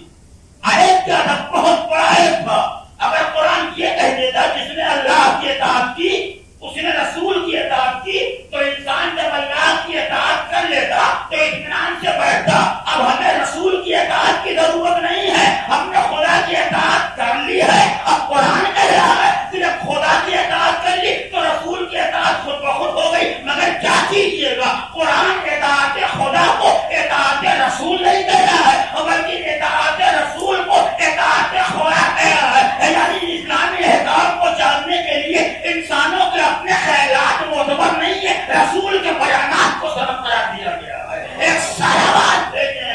آیت کیا تھا؟ بہت بڑا آیت تھا۔ اگر قرآن یہ کہہ دیتا جس نے اللہ کی اطاعت کی اس نے رسول کی اطاعت کی تو انسان جب اللہ کی اطاعت کر لیتا تو اطمینان سے بیٹھتا۔ اب ہمیں رسول کی اطاعت کی ضرورت نہیں ہے، ہم نے خدا کی اطاعت کر لی ہے۔ اب قرآن کہہ رہا ہے کہ جب خدا کی اطاعت کر لی تو رسول کی اطاعت خود بخود ہو گئی۔ مگر کیا کیجیے گا؟ قرآن اطاعت خدا کو اطاعت رسول نہیں کہہ رہا ہے بلکہ اطاعت رسول کو اطاعت خدا کہہ رہا ہے۔ یعنی اسلامی احکام کو جاننے کے لیے انسانوں کے اپنے خیالات معتبر نہیں ہے، رسول کے بیانات کو سبق قرار دیا گیا ہے۔ ایک سلوات بھیجیں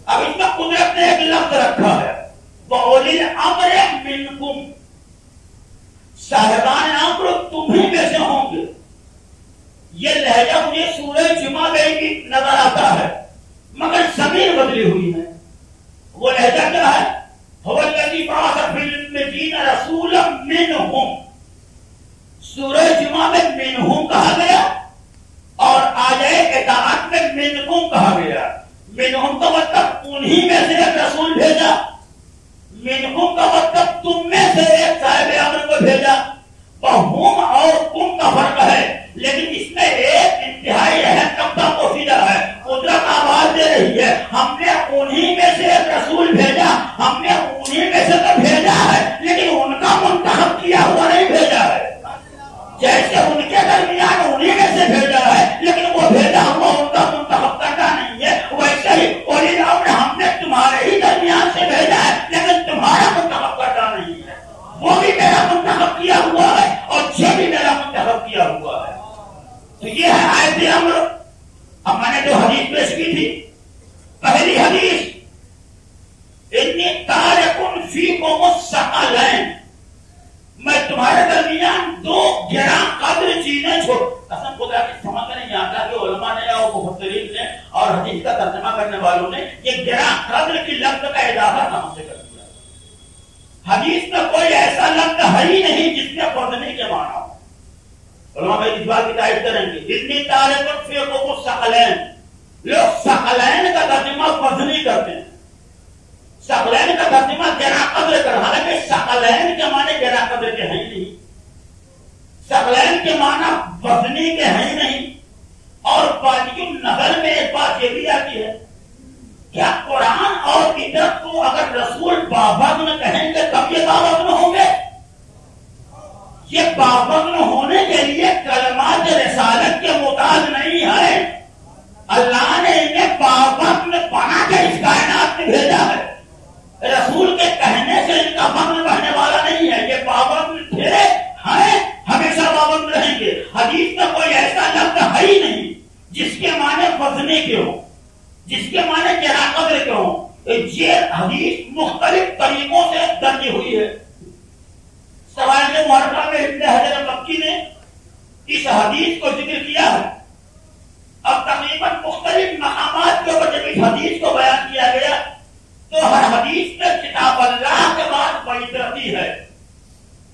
اب اس میں قدرت نے ایک لفظ رکھا ہے وَأُولِي الْأَمْرِ مِنْكُمْ، صاحبان امر تمہیں میں سے ہوں گے۔ یہ لہجہ مجھے سورہ جمعہ میں بھی نظر آتا ہے مگر ضمیر بدلی ہوئی ہے۔ وہ لہجہ کیا ہے؟ هُوَ الَّذِي بَعَثَ فِي الْأُمِّيِّينَ رَسُولًا مِّنْهُمْ، سورہ جمعہ میں منہم کہا گیا اور آیہ اطاعت میں منکم کہا گیا۔ منہم کا مطلب انہی میں سے ایک رسول بھیجا، منکم کا مطلب تم میں سے ایک صاحب امر کو بھیجا۔ ہم اور کم کا فرق ہے لیکن اس میں ایک انتہائی اہم نقطہ پوشیدہ ہے۔ قدرت آواز دے رہی ہے ہم نے انہی میں سے ایک رسول بھیجا، ہم نے انہی میں سے تو بھیجا ہے لیکن ان کا منتخب کیا ہوا نہیں بھیجا ہے۔ جیسے ان کے درمیان انہی میں سے بھیجا ہے لیکن وہ بھیجا ہوا ان کا منتخب کرنا نہیں ہے، ویسے ہی اولی الامر ہم نے تمہارے ہی درمیان سے بھیجا ہے لیکن تمہارا منتخب کرنا نہیں ہے۔ وہ بھی میرا منتخب کیا ہوا ہے اور یہ بھی میرا منتخب کیا ہوا ہے۔ تو یہ ہے آیت امر۔ اب میں نے جو حدیث پیش کی تھی، پہلی حدیث انی تارکن فیکم الثقلین، میں تمہارے درمیان دو گراں قدر چیزیں چھوڑ۔ قسم خدا کی سمجھ نہیں آتا کہ علماء نے اور مفسرین نے اور حدیث کا ترجمہ کرنے والوں نے یہ گراں قدر کی لفظ کا اضافہ کہاں سے کر دیا۔ حدیث میں کوئی ایسا لفظ ہے ہی نہیں جس میں فضلی کے معنی ہو۔ علماء میں اس بات کی تائید کریں گے اتنی تارکن فیکم الثقلین، لوگ ثقلین کا ترجمہ فضلی کرتے ہیں، ثقلین کا ترجمہ گراں قدر کر، حالانکہ ثقلین کے معنی گراں قدر کے ہیں نہیں، ثقلین کے معنی وزنی کے ہیں نہیں۔ اور باقی نظر میں ایک بات یہ بھی آتی ہے کیا قرآن اور عدت کو اگر رسول بابغن کہیں گے تب یہ بابغن ہوں گے؟ یہ بابغن ہونے کے لیے کلمات رسالت کے محتاج نہیں ہے، اللہ نے انہیں بابغن بنا کے اس کائنات میں بھیجا ہے۔ رسول کے کہنے سے ان کا بغن بہنے والا نہیں ہے، یہ بابغن تھے ہیں ہمیشہ بابغن رہیں گے۔ علی کیوں، جس کے معنی جنا قدر کیوں، یہ حدیث مختلف طریقوں سے درج ہوئی ہے۔ سوائے محرمہ میں ابن حجر مکی نے اس حدیث کو ذکر کیا ہے۔ اب تقریباً مختلف مقامات کے اوپر جب اس حدیث کو بیان کیا گیا تو ہر حدیث میں کتاب اللہ کے بعد بڑی ترقی ہے۔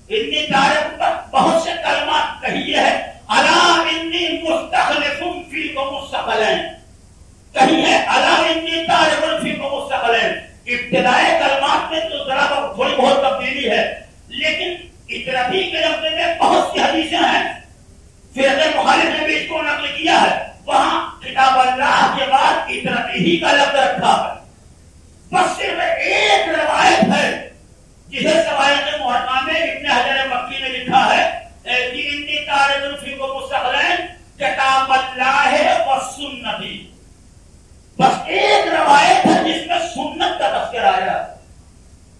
انی تاریخ پر بہت سے کلمات کہیے ہے، الا انی مستخلف فیکم الثقلین، کہیں ہے الا انی تاریخ فیکم الثقلین۔ ابتدائی کلمات میں تو ذرا تھوڑی بہت تبدیلی ہے، لیکن اطرافی کے لفظ میں بہت سی حدیثیں ہیں۔ فرقہ مخالف نے بھی اس کو نقل کیا ہے، وہاں کتاب اللہ کے بعد اطرافی ہی کا لفظ رکھا ہے۔ بس صرف ایک روایت ہے جسے سوائے محرمہ میں ابن حجر مکی نے لکھا ہے کہ انی تارک فیکم الثقلین کتاب اللہ و سنتی۔ بس ایک روایت ہے جس میں سنت کا تذکرہ آیا ہے،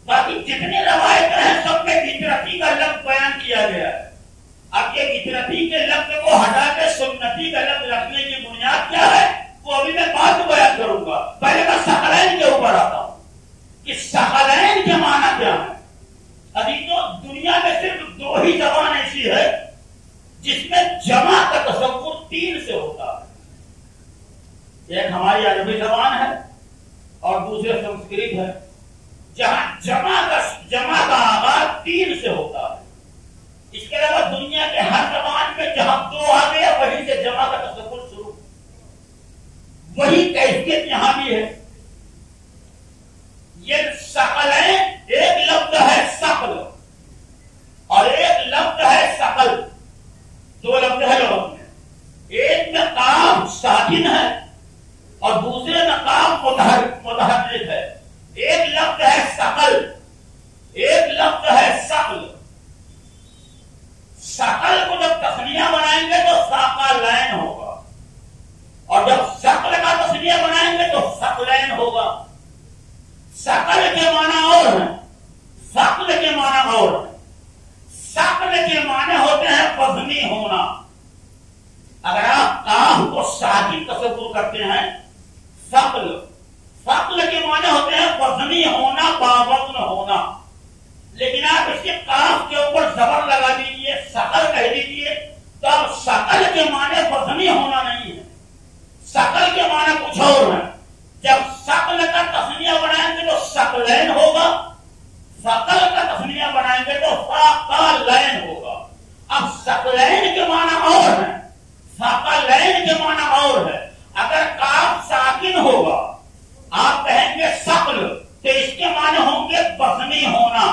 باقی جتنے روایت ہیں سب میں اطرافی کا لفظ بیان کیا گیا ہے۔ اب یہ اطرافی کے لفظ کو ہٹا کے سنتی کا لفظ رکھنے کی بنیاد کیا ہے وہ ابھی میں بعد میں بیان کروں گا۔ پہلے میں ثقلین کے اوپر آتا ہوں کہ ثقلین کے معنی کیا ہے۔ ابھی تو دنیا میں صرف دو ہی زبان ایسی ہے جس میں جمع کا تصور تین سے ہوتا ہے، ایک ہماری عربی زبان ہے اور دوسرے سنسکرت ہے، جہاں جمع کا آغاز تین سے ہوتا ہے۔ اس کے علاوہ دنیا کے ہر زبان میں جہاں دو آ گیا وہیں سے جمع کا تصور شروع، وہی کیفیت یہاں بھی ہے۔ یہ ثقلین ایک لفظ ہے ثقل اور ایک لفظ ہے ثقل، دو لفظ ہے لغت میں، ایک میں قاف ساکن ہے اور دوسرے میں قاف متحرک ہے۔ ایک لفظ ہے ثقل، ایک لفظ ہے ثقل۔ ثقل کو جب تسنیہ بنائیں گے تو ثقلین ہوگا، اور جب ثقل کا تسنیہ بنائیں گے تو ثقلین ہوگا۔ ثقل کے معنی اور ہیں، ثقل کے معنی اور ہیں۔ ثقل کے معنی ہوتے ہیں وزنی ہونا۔ اگر آپ قاف کو ساکن تصور کرتے ہیں ثقل، ثقل کے معنی ہوتے ہیں وزنی ہونا، باوزن ہونا، لیکن آپ اس کے قاف کے اوپر زبر لگا دیجئے، ثقل کہہ دیجئے، تو اب ثقل کے معنی وزنی ہونا نہیں ہے، ثقل کے معنی کچھ اور ہے۔ جب ثقل کا تسنیہ بنائیں گے تو ثقلین ہوگا، ثقل کا تسنیہ بنائیں گے تو ثقلین ہوگا۔ اب ثقلین کے معنی اور ہے، ثقلین کے معنی اور ہے۔ اگر قاف ساکن ہوگا آپ کہیں گے ثقل تو اس کے معنی ہوں گے وزنی ہونا،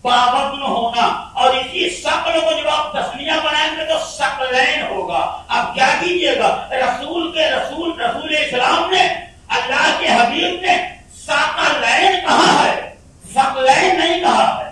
باوزن ہونا، اور اسی ثقل کو جب آپ تسنیہ بنائیں گے تو ثقلین ہوگا۔ اب کیا کیجئے گا، رسول اسلام نے، اللہ کے حبیب نے ثقلین کہا ہے، ثقلین نہیں کہا ہے۔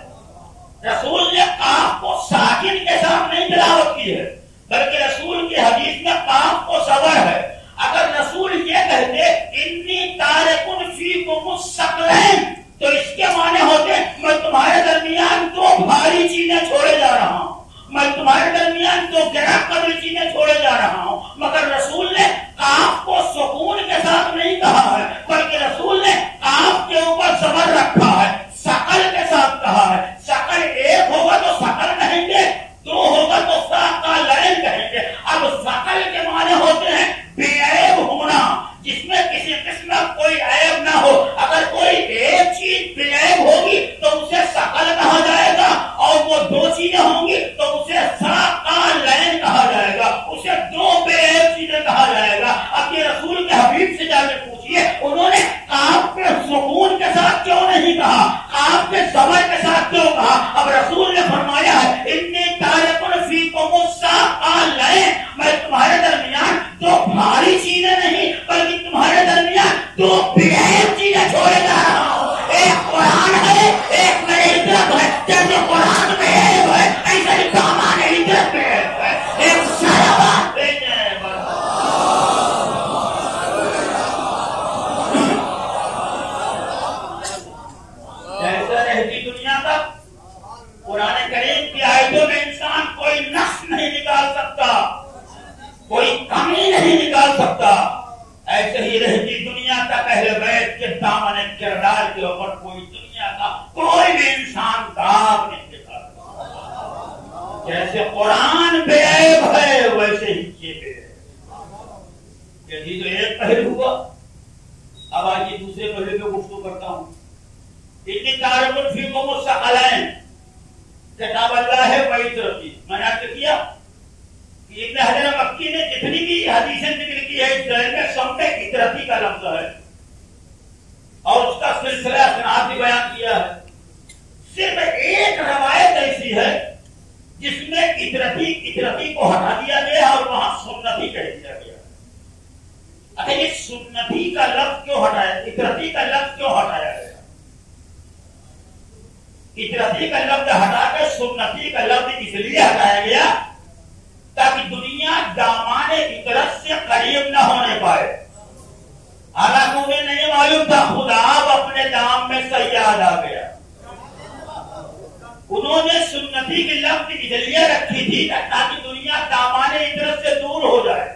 رسول نے قاف کو ساکن کے ساتھ نہیں تلاوت کی ہے، بلکہ رسول کی حدیث میں قاف کو زبر ہے۔ اگر رسول یہ کہتے انی تارکن فیکم الثقلین تو اس کے معنی ہوتے میں تمہارے درمیان دو بھاری چیزیں چھوڑے جا رہا ہوں، میں تمہارے درمیان دو گرا قدر چیزیں چھوڑے جا رہا ہوں۔ مگر رسول نے قاف کو سکون کے ساتھ نہیں کہا ہے، بلکہ رسول نے قاف کے اوپر زبر رکھا ہے، ثقل کے ساتھ کہا ہے۔ ثقل ایک ہوگا تو ثقل کہیں گے، دو ہوگا تو ثقلین کہیں گے۔ اب ثقل کے معنی ہوتے ہیں بے عیب ہونا، جس میں کسی قسم کا کوئی عیب نہ ہو۔ اگر کوئی ایک چیز بے عیب ہوگی تو اسے ثقل کہا جائے گا، اور وہ دو چیزیں ہوں گی تو اسے ثقلین کہا جائے گا، اسے دو بے عیب چیزیں کہا جائے گا۔ اب یہ رسول کے حبیب سے جا کے پوچھئے، انہوں نے قاف کے سکون کے ساتھ کیوں نہیں کہا، قاف کے زبر کے ساتھ کیوں کہا؟ اب رسول نے فرمایا ہے انی تارکن فیکم الثقلین، میں تمہارے درمیان دو بھاری چیزیں نہیں بلکہ تمہارے درمیان دو بے عیب چیزیں چھوڑے جا رہا ہوں۔ ایک قرآن ہے، ایک میرے ہجرت ہے۔ جیسے قرآن میں عیب ہے ایسے ہی دامان ہجرت میں عیب ہے۔ ایک سایہ جیسا رہتی دنیا تک قرآن کریم کی آیتوں میں انسان کوئی نقص نہیں نکال سکتا، کوئی کمی نہیں نکال سکتا، ایسے ہی جگہ پر کوئی دنیا کا کوئی بھی انسان داغ نہیں دکھا سکتا. جیسے قرآن بے عیب ہے ویسے ہی یہ بے عیب. یہ تو ایک پہلو ہوا. اب آئیے دوسرے پہلو پہ گفتگو کرتا ہوں. اتنی تعارف فیکم الثقلین کتاب اللہ ہے وہی ترقی. میں نے آپ کیا کہ ابن حجر مکی نے جتنی بھی حدیثیں ذکر کی ہے اس ذہن میں سب میں اطرتی کا لفظ ہے اور اس کا سلسلہ اسناد بھی بیان کیا ہے. صرف ایک روایت ایسی ہے جس میں اطرتی کو ہٹا دیا گیا اور وہاں سنتی کہہ دیا گیا. اچھا یہ سنتی کا لفظ کیوں ہٹایا, اطرتی کا لفظ کیوں ہٹایا گیا؟ اطرتی کا لفظ ہٹا کر سنتی کا لفظ اس لیے ہٹایا گیا تاکہ دنیا دامان اطرت سے قریب نہ ہونے پائے. حالانکہ انہیں نہیں معلوم تھا خدا اب اپنے دام میں سیاد آ گیا. انہوں نے سنتی کی لفظ اس لیے رکھی تھی تاکہ دنیا دامان اطرت سے دور ہو جائے.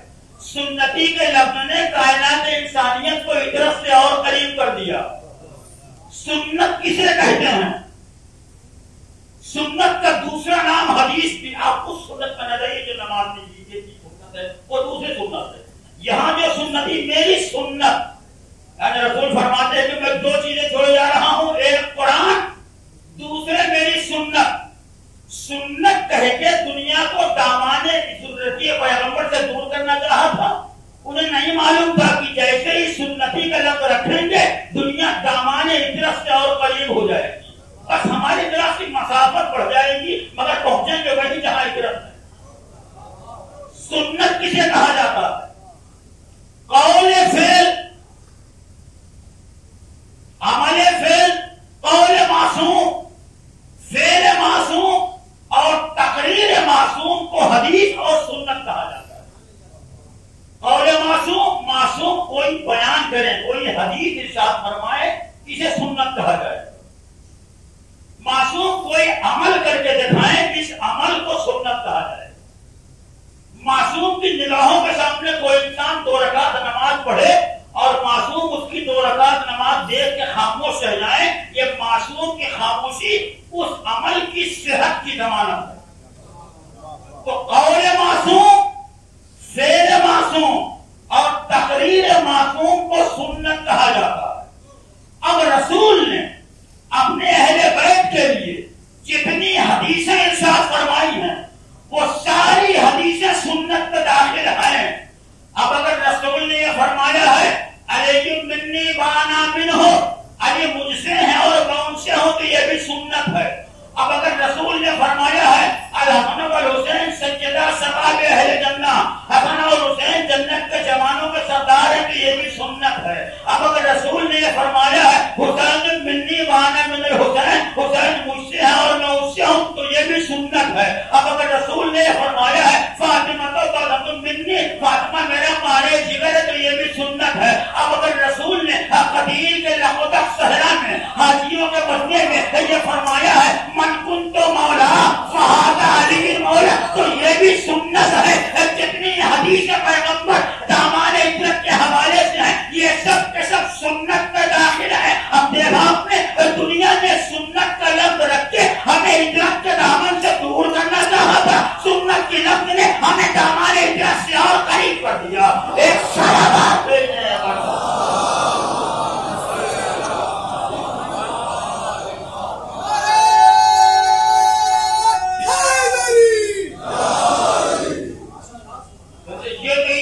سنتی کے لفظ نے کائنات انسانیت کو اطرت سے اور قریب کر دیا. سنت کسے کہتے ہیں؟ سنت کا دوسرا نام حدیث بھی. آپ کو سنت کا نظریہ جو نماز میں لیجیے سنت ہے وہ دوسری سنت ہے. یہاں جو سنتی میری سنت یعنی رسول فرماتے ہیں کہ میں دو چیزیں چھوڑے جا رہا ہوں, ایک قرآن, دوسرے میری سنت. سنت کہہ کے دنیا کو دامانے سنتی پیغمبر سے دور کرنا چاہا تھا. انہیں نہیں معلوم تھا کہ جیسے ہی سنتی کا لفظ رکھیں گے دنیا دامانے اطرت سے اور قریب ہو جائے گی. بس ہماری طرف کی مسافت بڑھ جائے گی مگر پہنچیں گے وہی جہاں اطرت ہے. سنت کسے کہا جاتا ہے؟ قول فعل, عمل فعل, قول معصوم, فعل معصوم اور تقریر معصوم کو حدیث اور سنت کہا جاتا ہے. قول معصوم, معصوم کوئی بیان کرے, کوئی حدیث ارشاد فرمائے, اسے سنت کہا جائے. معصوم کوئی عمل کر کے دکھائیں, اس عمل کو سنت کہا جائے. معصوم کی نگاہوں کے سامنے کوئی انسان 2 رکعت نماز پڑھے اور معصوم اس کی 2 رکعت نماز دیکھ کے خاموش رہ جائے, یہ معصوم کی خاموشی اس عمل کی صحت کی ضمانت ہے. تو قول معصوم, فعل معصوم اور تقریر معصوم کو سنت کہا جاتا ہے. اب رسول نے اپنے اہل بیت کے لیے جتنی حدیثیں ارشاد فرمائی ہیں وہ ساری حدیثیں سنت میں داخل ہیں. اب اگر رسول نے یہ فرمایا ہے علی منی وانا منہ, علی مجھ سے ہیں اور میں ان سے ہوں, تو یہ بھی سنت ہے. اب اگر رسول نے فرمایا ہے الحسن والحسین سیدا شباب اہل جنہ, حسن اور حسین جنت کے جوانوں کے سردار ہیں, تو یہ بھی سنت ہے. اب اگر رسول نے یہ فرمایا ہے حسین منی وانا من الحسین, حسین مجھ سے ہے اور میں اس سے ہوں, تو یہ بھی سنت ہے. اب اگر رسول نے یہ فرمایا ہے فاطمہ تو منی, فاطمہ میرا مارے جگر ہے, تو یہ بھی سنت ہے. اب اگر رسول نے قدیر کے لقطہ صحرا میں حاجیوں کے بسنے میں یہ فرمایا ہے من کن تو مولا فہذا علی مولا, تو یہ بھی سنت ہے. جتنی حدیث پیغمبر دامان اطرت کے حوالے سے ہیں یہ سب کے سب سنت میں داخل ہے. اب دیکھا آپ نے دنیا نے سنت کا لفظ رکھ کے ہمیں اطرت کے دامن سے دور کرنا چاہا تھا, سنت کے لفظ نے ہمیں دامان اطرت سے اور قریب کر دیا. ایک سارا بات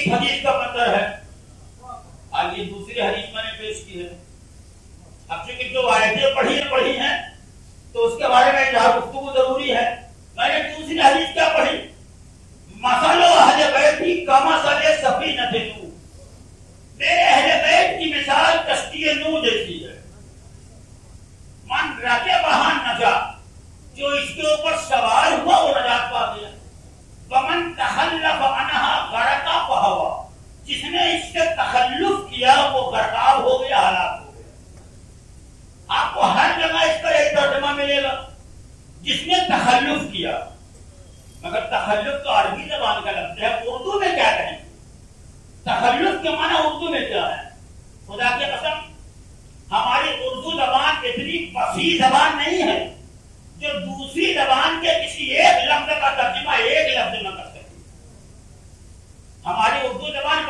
حدیث کا منظر ہے. آگے دوسری حدیث میں نے پیش کی ہے. اب چونکہ جو آیتیں پڑھی ہیں تو اس کے بارے میں اظہار گفتگو ضروری ہے. میں نے دوسری حدیث کیا پڑھی؟ مثل اہل بیت کمثل سفینۃ نوح, میرے اہل بیت کی مثال کشتی نوح جیسی ہے. من رکبھا نجا, جو اس کے اوپر سوار ہوا وہ نجات پا گیا. ومن تخلف عنها غرق فهوى, جس نے اس سے تخلف کیا وہ غرقاب ہو گیا, ہلاک ہو گیا. آپ کو ہر جگہ اس کا ایک ترجمہ ملے گا, جس نے تخلف کیا. مگر تخلف تو عربی زبان کا لفظ ہے, اردو میں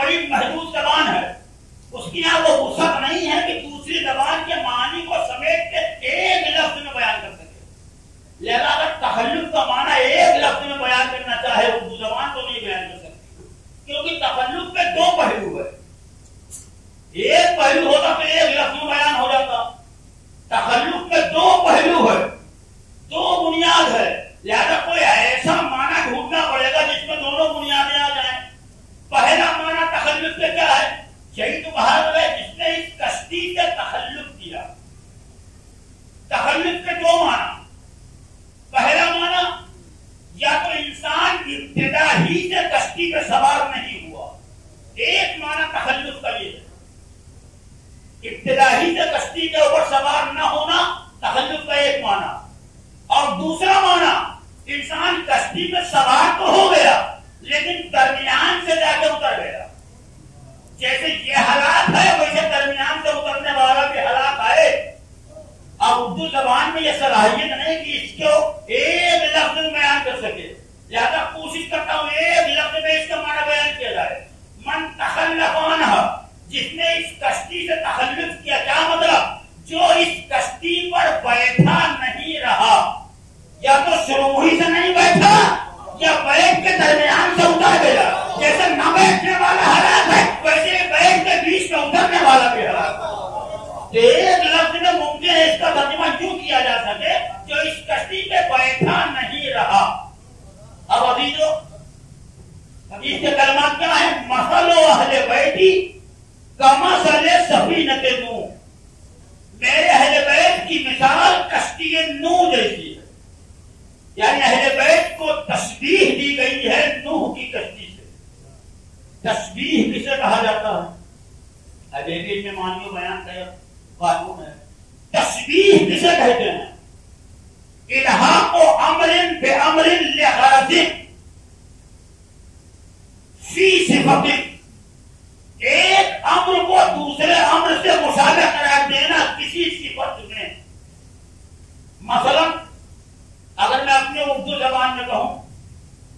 بڑی محدود زبان ہے، اس کی یہاں وہ وسعت نہیں ہے کہ دوسری زبان کے معنی کو سمیٹ کے ایک لفظ میں بیان کر سکے۔ لہذا اگر تخلف کا معنی ایک لفظ میں بیان کرنا چاہے اردو زبان تو نہیں بیان کر سکتی، کیونکہ تخلف کے دو پہلو ہے۔ ایک پہلو ہوتا تو ایک لفظ میں بیان ہو جاتا، تخلف کے دو پہلو ہے، دو بنیاد ہے، لہذا کوئی ایسا معنی ڈھونڈنا پڑے گا جس میں دونوں بنیادیں آ جائیں۔ پہلا معنی تخلف کے کیا ہے؟ یہی تو کہا ہے جس نے اس کشتی سے تخلف کیا۔ تخلف کے دو معنی، پہلا معنی یا تو انسان ابتدا ہی سے کشتی پہ سوار نہیں ہوا، ایک معنی تخلف کا یہ ہے، ابتدا ہی سے کشتی کے اوپر سوار نہ ہونا تخلف کا ایک معنی، اور دوسرا معنی انسان کشتی پہ سوار تو ہو گیا لیکن درمیان سے جا کے اتر گیا۔ جیسے یہ حالات ہے ویسے درمیان سے اترنے والا بھی حالات آئے۔ اب اردو زبان میں یہ صلاحیت نہیں کہ اس کو ایک لفظ میں بیان کر سکے، لہذا کوشش کرتا ہوں ایک لفظ میں اس کا معنی بیان کیا جائے۔ من تخلف عنہ، جس نے اس کشتی سے تخلف کیا، کیا مطلب؟ جو اس کشتی پر بیٹھا نہیں رہا، یا تو شروع ہی سے نہیں بیٹھا یا بیٹھ کے درمیان سے اتر گیا۔ جیسے نہ بیٹھنے والا حالات ہے ویسے بیٹھ کے بیچ میں اترنے والا بھی حالات۔ ایک لفظ میں ممکن ہے اس کا ترجمہ یوں کیا جا سکے جو اس کشتی پہ بیٹھا نہیں رہا۔ اب عزیزو، حدیث کے کلمات کیا ہیں؟ مثل اہل بیتی کمثل سفینۃ نوح، میرے اہل بیت کی مثال کشتی نوح جیسی ہے، یعنی اہل بیت کو تشبیہ دی گئی ہے نوح کی کشتی سے۔ تشبیہ کسے کہا جاتا ہے؟ اب ایک میں معنی بیان کا قانون ہے۔ تشبیہ کسے کہتے ہیں؟ الحاق امر بامر لغرض فی صفت، ایک امر کو دوسرے امر سے مشابہ قرار دینا کسی صفت میں۔ مثلا اگر میں اپنے اردو زبان میں کہوں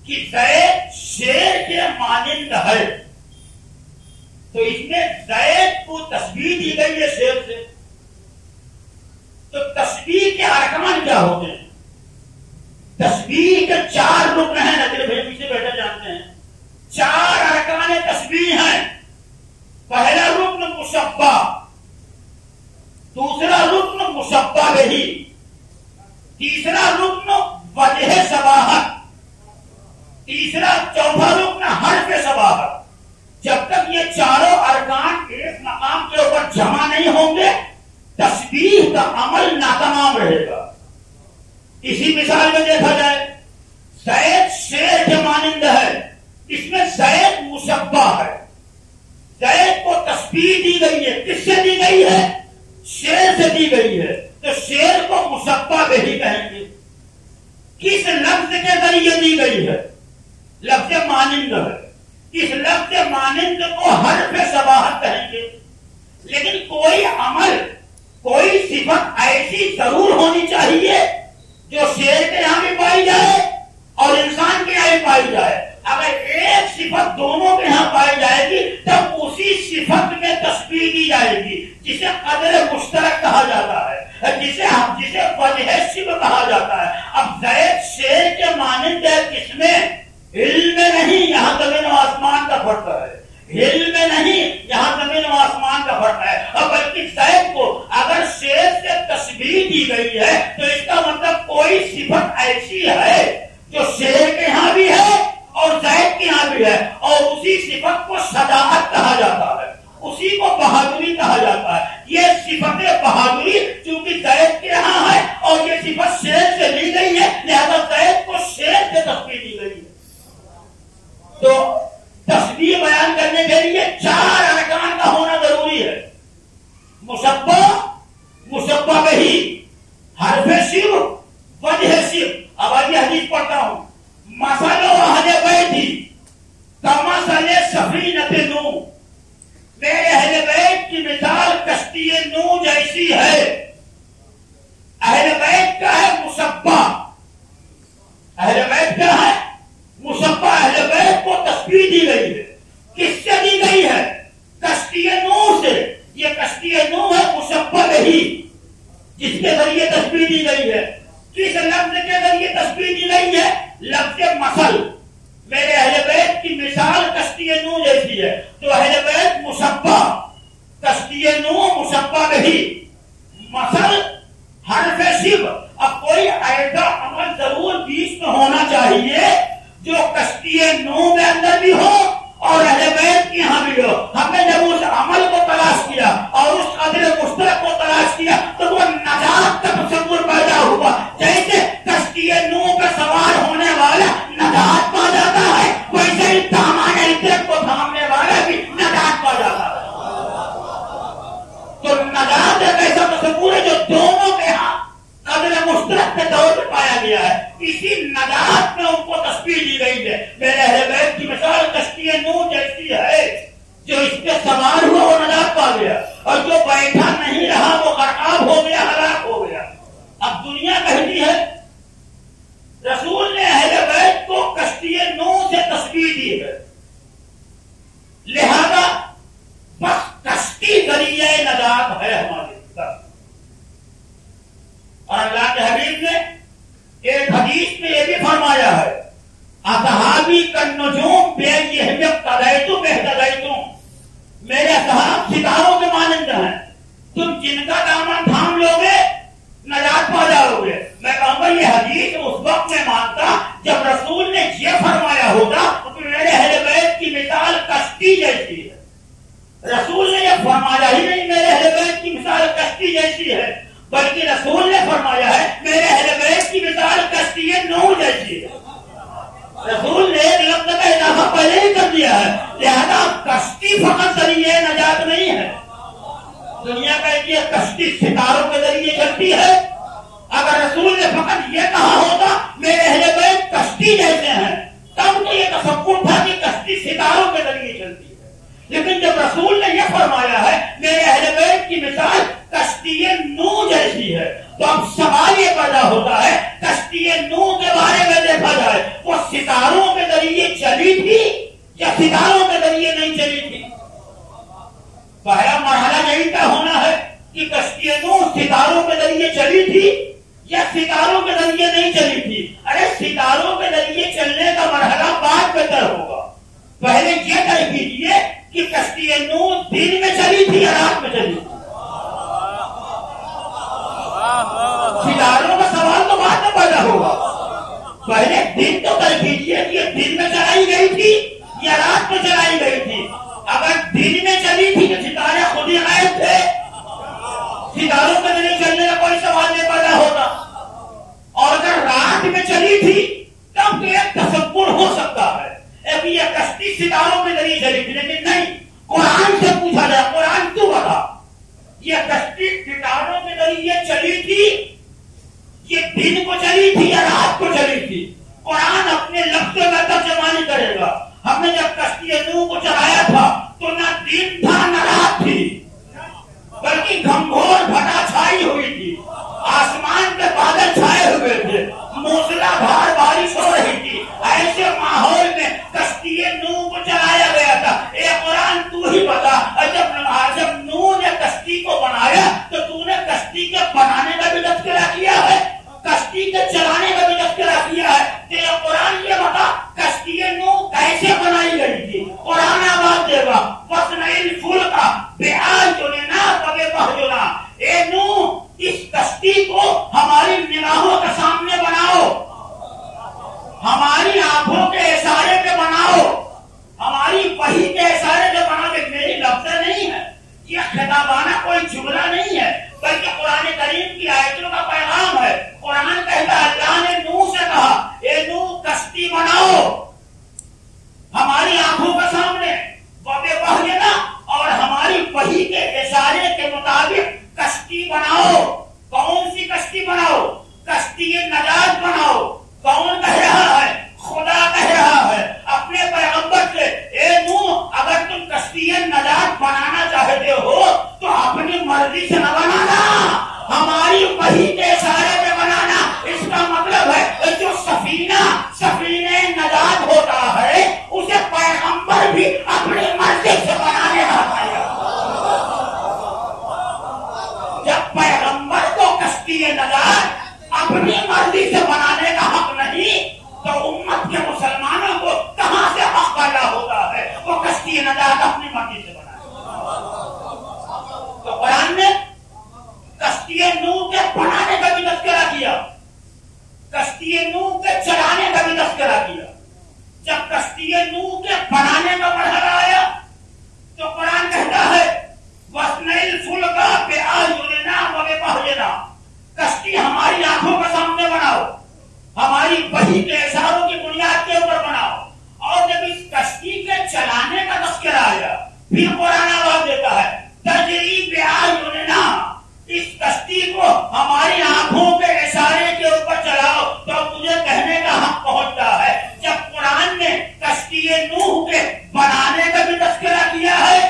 کہ زید شیر کے مانند ہے تو اس میں زید کو تشبیہ دی گئی ہے شیر سے۔ تو تشبیہ کے ارکان کیا ہوتے ہیں؟ تشبیہ کے چار رکن ہیں، نظر بھائی پیچھے بیٹھے جانتے ہیں، چار ارکان تشبیہ ہیں۔ پہلا رکن مشبہ، دوسرا رکن مشبہ بہ، تیسرا رکن وجہ شباہت، تیسرا چوتھا رکن حرف شباہت۔ جب تک یہ چاروں ارکان ایک مقام کے اوپر جمع نہیں ہوں گے تشبیہ کا عمل ناتمام رہے گا۔ اسی مثال میں دیکھا جائے، زید شیر کے مانند ہے، اس میں زید مشبہ ہے، زید کو تشبیہ دی گئی ہے، کس سے دی گئی ہے؟ شیر سے دی گئی ہے، تو شیر کو مشبہ بہ کہیں گے۔ کس لفظ کے ذریعے دی گئی ہے؟ لفظ مانند ہے، اس لفظ مانند کو حرف شباہت کہیں گے۔ لیکن کوئی عمل، کوئی صفت ایسی ضرور ہونی چاہیے جو شیر کے یہاں بھی پائی جائے اور انسان کے یہاں بھی پائی جائے۔ اگر ایک صفت دونوں کے یہاں پائی جائے گی تب اسی صفت میں تشبیہ دی جائے گی، جسے قدر مشترک کہا جاتا ہے، جسے وجہ شبہ کہا جاتا ہے۔ اب زید شیر کے مانند ہے کس میں؟ علم میں نہیں، یہاں زمین و آسمان کا فرق ہے۔ علم میں نہیں، یہاں زمین و آسمان کا فرق ہے، اور بلکہ زید کو اگر شیر سے تشبیہ دی گئی ہے تو اس کا مطلب کوئی صفت ایسی ہے جو شیر کے یہاں بھی ہے اور زید کے یہاں بھی ہے، اور اسی صفت کو شجاعت کہا جاتا ہے، اسی کو بہادری کہا جاتا ہے۔ یہ صفت بہادری چونکہ زید کے یہاں ہے اور یہ صفت شیر سے لی گئی ہے، لہذا زید کو شیر سے تشبیہ دی گئی ہے۔ تو تشبیہ بیان کرنے کے لیے چار ارکان کا ہونا ضروری ہے: مشبہ، مشبہ بہ، حرف شبہ، وجہ شبہ۔ اب آئیے حدیث پڑھتا ہوں۔ مثل اہل بیت کمثل سفینۃ نوح، میرے اہل بیت کی مثال کشتی نوح جیسی ہے۔ اہل بیت کا ہے مشبہ، اہل بیت کا ہے مشبہ، اہل بیت کو تشبیہ دی گئی ہے۔ کس سے دی گئی جیسی ہے. تو اہل بیت مشبہ کشتی نوح مشبہ نہیں مثل حرف شب. اب کوئی ایسا عمل ضرور بیچ میں ہونا چاہیے جو کشتی نوح میں اندر بھی ہو اور اہل بیت کی یہاں بھی ہو. ہم نے جب اس عمل کو تلاش کیا اور اس قدر مشترک کو تلاش کیا تو وہ نجات کا تصور پیدا ہوا. جیسے کشتی نوح پہ سوار ہونے والا نجات پا جاتا ہے ویسے ہی دامان عزت کو تھامنے والا بھی نجات پا جاتا ہے. تو نجات ایک ایسا تصور ہے جو دونوں کے ہاں قدر مشترک کے طور پہ پایا گیا ہے. اسی نجات میں ان کو تشبیہ دی گئی ہے. میرے اہل بیت کی مثال کشتی نوح جیسی ہے. جو اس پہ سوار ہوا وہ نجات پا گیا اور جو بیٹھا نہیں رہا وہ غرقاب ہو گیا ہلاک ہو گیا. اب دنیا کہتی ہے رسول نے اہل بیت کو کشتی نوح سے تشبیہ دی ہے لہذا بس کشتی ذریعہ نجات ہے ہمارے ساتھ. اور اللہ کے حبیب نے ایک حدیث میں یہ بھی فرمایا ہے اصحابی کالنجوم بأیہم اقتدیتم اہتدیتم. میرے صحاب ستاروں کے مانند ہیں. تم جن کا دامن تھام لو گے نجات پا جاؤ گے. میں کہوں گا یہ حدیث اس وقت میں مانتا جب رسول نے یہ فرمایا ہوگا کہ میرے اہل بیت کی مثال کشتی جیسی ہے. رسول نے یہ فرمایا ہی نہیں میرے اہل بیت کی مثال کشتی جیسی ہے بلکہ رسول نے فرمایا ہے میرے اہل بیت کی مثال کشتی نوح جیسی ہے. رسول نے ایک لفظ کا اضافہ پہلے ہی کر دیا ہے. لہذا کشتی فقط ذریعے نجات نہیں ہے. دنیا کہتی ہے کشتی ستاروں کے ذریعے چلتی ہے. اگر رسول نے فقط یہ کہا ہوگا میرے اہل بیت کشتی جیسے ہیں تب تو یہ تصور تھا کہ کشتی ستاروں کے ذریعے چلتی ہے. لیکن جب رسول نے یہ فرمایا ہے میرے اہل بیت کی مثال کشتی نوح جیسی ہے تو اب سوال یہ پیدا ہوتا ہے کشتی نوح کے بارے میں دیکھا جائے وہ ستاروں کے ذریعے چلی تھی یا ستاروں کے ذریعے نہیں چلی تھی. پہلا مرحلہ یہی طے ہونا ہے کہ کشتی نوح ستاروں کے ذریعے چلی تھی یا ستاروں کے ذریعے نہیں چلی تھی. ارے ستاروں کے ذریعے چلنے کا مرحلہ بعد میں طے ہوگا. پہلے یہ طے کیجیے کہ کشتی نوح دن میں چلی تھی یا رات میں چلی تھی. ستاروں کا سوال تو بعد میں پیدا ہوگا. پہلے دن تو طے کیجیے کہ یہ دن میں چلائی گئی تھی یا رات میں چلائی گئی تھی. اگر دن میں چلی تھی تو ستارے خود ہی غائب تھے. ستاروں کے ذریعے چلنے کا کوئی سوال نہیں پیدا ہوتا. اور اگر رات میں چلی تھی تب تو ایک تصور ہو سکتا ہے کہ یہ کشتی ستاروں کے ذریعے چلی تھی. لیکن نہیں, قرآن سے پوچھا جائے قرآن تو بتا یہ کشتی ستاروں کے ذریعے چلی تھی یہ دن کو چلی تھی یا رات کو چلی تھی. قرآن اپنے لفظ میں ترجمہ نہیں کرے گا. ہم نے جب کشتی نوح کو چلایا تھا تو نہ دن تھا نہ رات تھی بلکہ گھمگھور گھٹا چھائی ہوئی تھی. آسمان پہ بادل چھائے ہوئے تھے. موسلا دھار بارش ہو رہی تھی. ایسے ماحول میں کشتی نوح کو چلایا گیا تھا. اے قرآن تو ہی بتا جب نوح نے کشتی کو بنایا تو تو نے کشتی کے بنانے کا بھی تذکرہ کیا ہے کشتی کے چلانے کا بھی تذکرہ کیا ہے. تیرا قرآن یہ بتا کشتی نوح کیسے بنائی گئی تھی. قرآن آواز دے گا وَصْنَعِ الْفُلْكَ بِأَعْيُنِنَا وَبِوَحْيِنَا. اے نوح اس کشتی کو ہماری نگاہوں کے سامنے بناؤ, ہماری آنکھوں کے اشارے پہ بناؤ, ہماری وحی کے اشارے پہ بنا کے. میری لفظ نہیں ہے, یہ خطابانہ کوئی جملہ نہیں ہے بلکہ قرآن کریم کی آیتوں کا پیغام ہے. قرآن کہتا ہے اللہ نے نوح سے کہا اے نوح کشتی بناؤ ہماری آنکھوں کے سامنے وَبِوَحْيِنَا اور ہماری وحی کے اشارے کے مطابق کشتی بناؤ. کون سی کشتی بناؤ؟ کشتی نجات بناؤ. کون کہہ رہا ہے؟ خدا کہہ رہا ہے اپنے پیغمبر سے اے نوح اگر تم کشتی نجات بنانا چاہتے ہو تو اپنی مرضی سے نہ بنانا, ہماری وحی کے اشارے پہ بنانا. اس کا مطلب ہے جو سفینہ نجات کشتی نجات اپنی مرضی سے بنائے. تو قرآن نے کشتی نوح کے بنانے کا بھی تذکرہ کیا, کشتی نوح کے چلانے کا بھی تذکرہ کیا. جب کشتی نوح کے بنانے کا مرحلہ آیا تو قرآن کہتا ہے وَاصْنَعِ الْفُلْكَ بِأَعْيُنِنَا وَبِوَحْيِنَا, کشتی ہماری آنکھوں کے سامنے بناؤ, ہماری وحی کے اشاروں کی بنیاد کے اوپر بناؤ. اور جب اس کشتی کے چلانے کا تذکرہ آیا پھر قرآن آواز دیتا ہے تجری بِأَعْيُنِنَا, اس کشتی کو ہماری آنکھوں کے اشارے کے اوپر چلاؤ. تو مجھے کہنے کا حق پہنچتا ہے جب قرآن نے کشتی نوح کے بنانے کا بھی تذکرہ کیا ہے,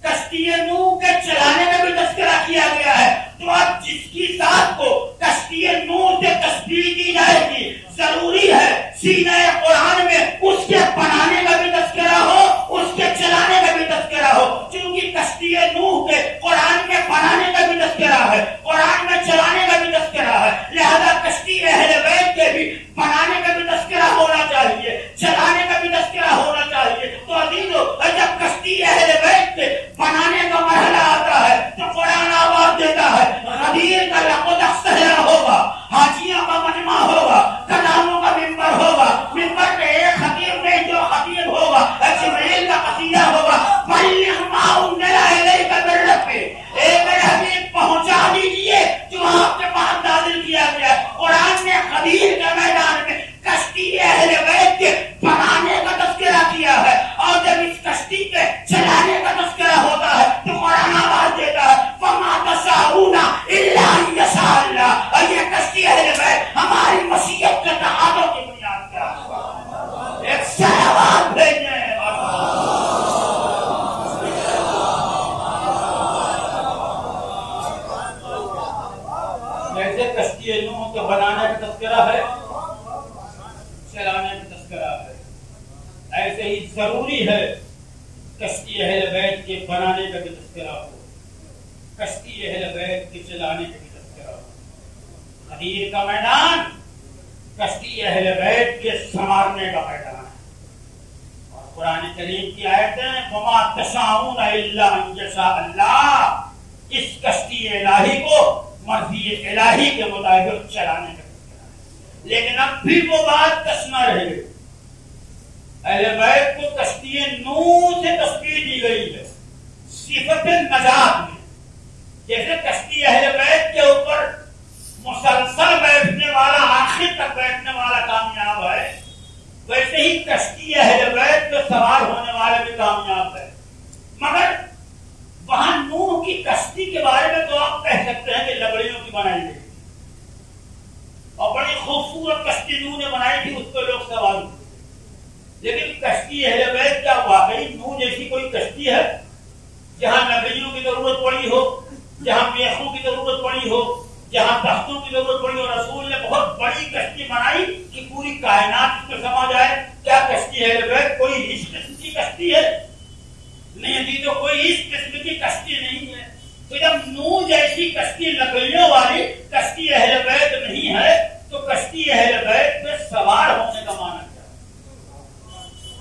کشتی نوح کے چلانے کا بھی تذکرہ کیا گیا ہے, تو اب جس کی ذات کو کشتی نوح سے تشبیہ کی جائے گی ضروری ہے سینہ قرآن میں اس کے بنانے کا بھی تذکرہ ہو, اس کے چلانے کا بھی تذکرہ ہو. چونکہ کشتی نوح کے قرآن میں بنانے کا بھی تذکرہ ہے, قرآن میں چلانے کا بھی تذکرہ ہے, لہذا کشتی اہل بیت کے بھی بنانے کا بھی تذکرہ ہونا چاہیے, چلانے کا بھی تذکرہ ہونا چاہیے. تو عزیزو جب کشتی اہل بیت کے بنانے کا مرحلہ آتا ہے تو قرآن آواز دیتا ہے غدیر کا لقب صحرا ہوگا, حاجیوں کا مجمع ہوگا, کلاموں کا ممبر ہوگا, ممبر پہ ایک خطیب نہیں جو خطیب ہوگا, جبریل کا قصیدہ ہوگا, بلغ ما انزل الیک من ربک, اے میرے حبیب پہنچا دیجیے جو آپ کے پاس نازل کیا گیا. قرآن نے غدیر کے میدان میں کشتی اہل بیت کے بنانے کا تذکرہ کیا ہے, اور جب اس کشتی کے چلانے کا تذکرہ ہوتا ہے تو قرآن آواز دیتا ہے فما تشاءون الا ان یشاء اللہ. اور یہ کشتی اہل بیت ہماری مشیت کے تقاضوں کی بنیاد پر ایک سلوات بھیجیں. جیسے کشتی نوح کے بنانے کا تذکرہ ہے, چلانے کا تذکرہ ہے, ایسے ہی ضروری ہے کشتی اہل بیت کے بنانے کا بھی تذکرہ ہو, کشتی اہل بیت کے چلانے کا بھی تذکرہ ہو. غدیر کا میدان کشتی اہل بیت کے سنوارنے کا میدان ہے. اور قرآن کریم کی آیتیں وما تشاءون الا ان یشاء اللہ, اس کشتی الہی کو مرضی الہی کے مطابق چلانے کا تذکرہ ہے. لیکن اب بھی وہ بات تسمہ رہ گئی, اہل بیت کو کشتی نوح سے تشبیہ دی گئی ہے صفت نجات میں. جیسے کشتی اہل بیت کے اوپر مسلسل بیٹھنے والا, آخر تک بیٹھنے والا کامیاب ہے, ویسے ہی کشتی اہل بیت پہ سوار ہونے والے بھی کامیاب ہے. مگر وہاں نوح کی کشتی کے بارے میں تو آپ کہہ سکتے ہیں کہ لکڑیوں کی بنائی گئی, اور بڑی خوبصورت کشتی نوح نے بنائی تھی, اس پہ لوگ سوار ہوئے. لیکن کشتی اہل بیت کیا واقعی نوح جیسی کوئی کشتی ہے جہاں لکڑیوں کی ضرورت پڑی ہو, جہاں میخوں کی ضرورت پڑی ہو, جہاں تختوں کی ضرورت پڑی ہو؟ رسول نے بہت بڑی کشتی بنائی کہ پوری کائنات اس میں سما جائے. کیا کشتی اہل بیت کوئی اس قسم کی کشتی ہے؟ نہیں جی, تو کوئی اس قسم کی کشتی نہیں ہے. تو جب نوح جیسی کشتی لکڑیوں والی کشتی اہل بیت نہیں ہے تو کشتی اہل بیت میں سوار ہونے کا معنی کیا ہے؟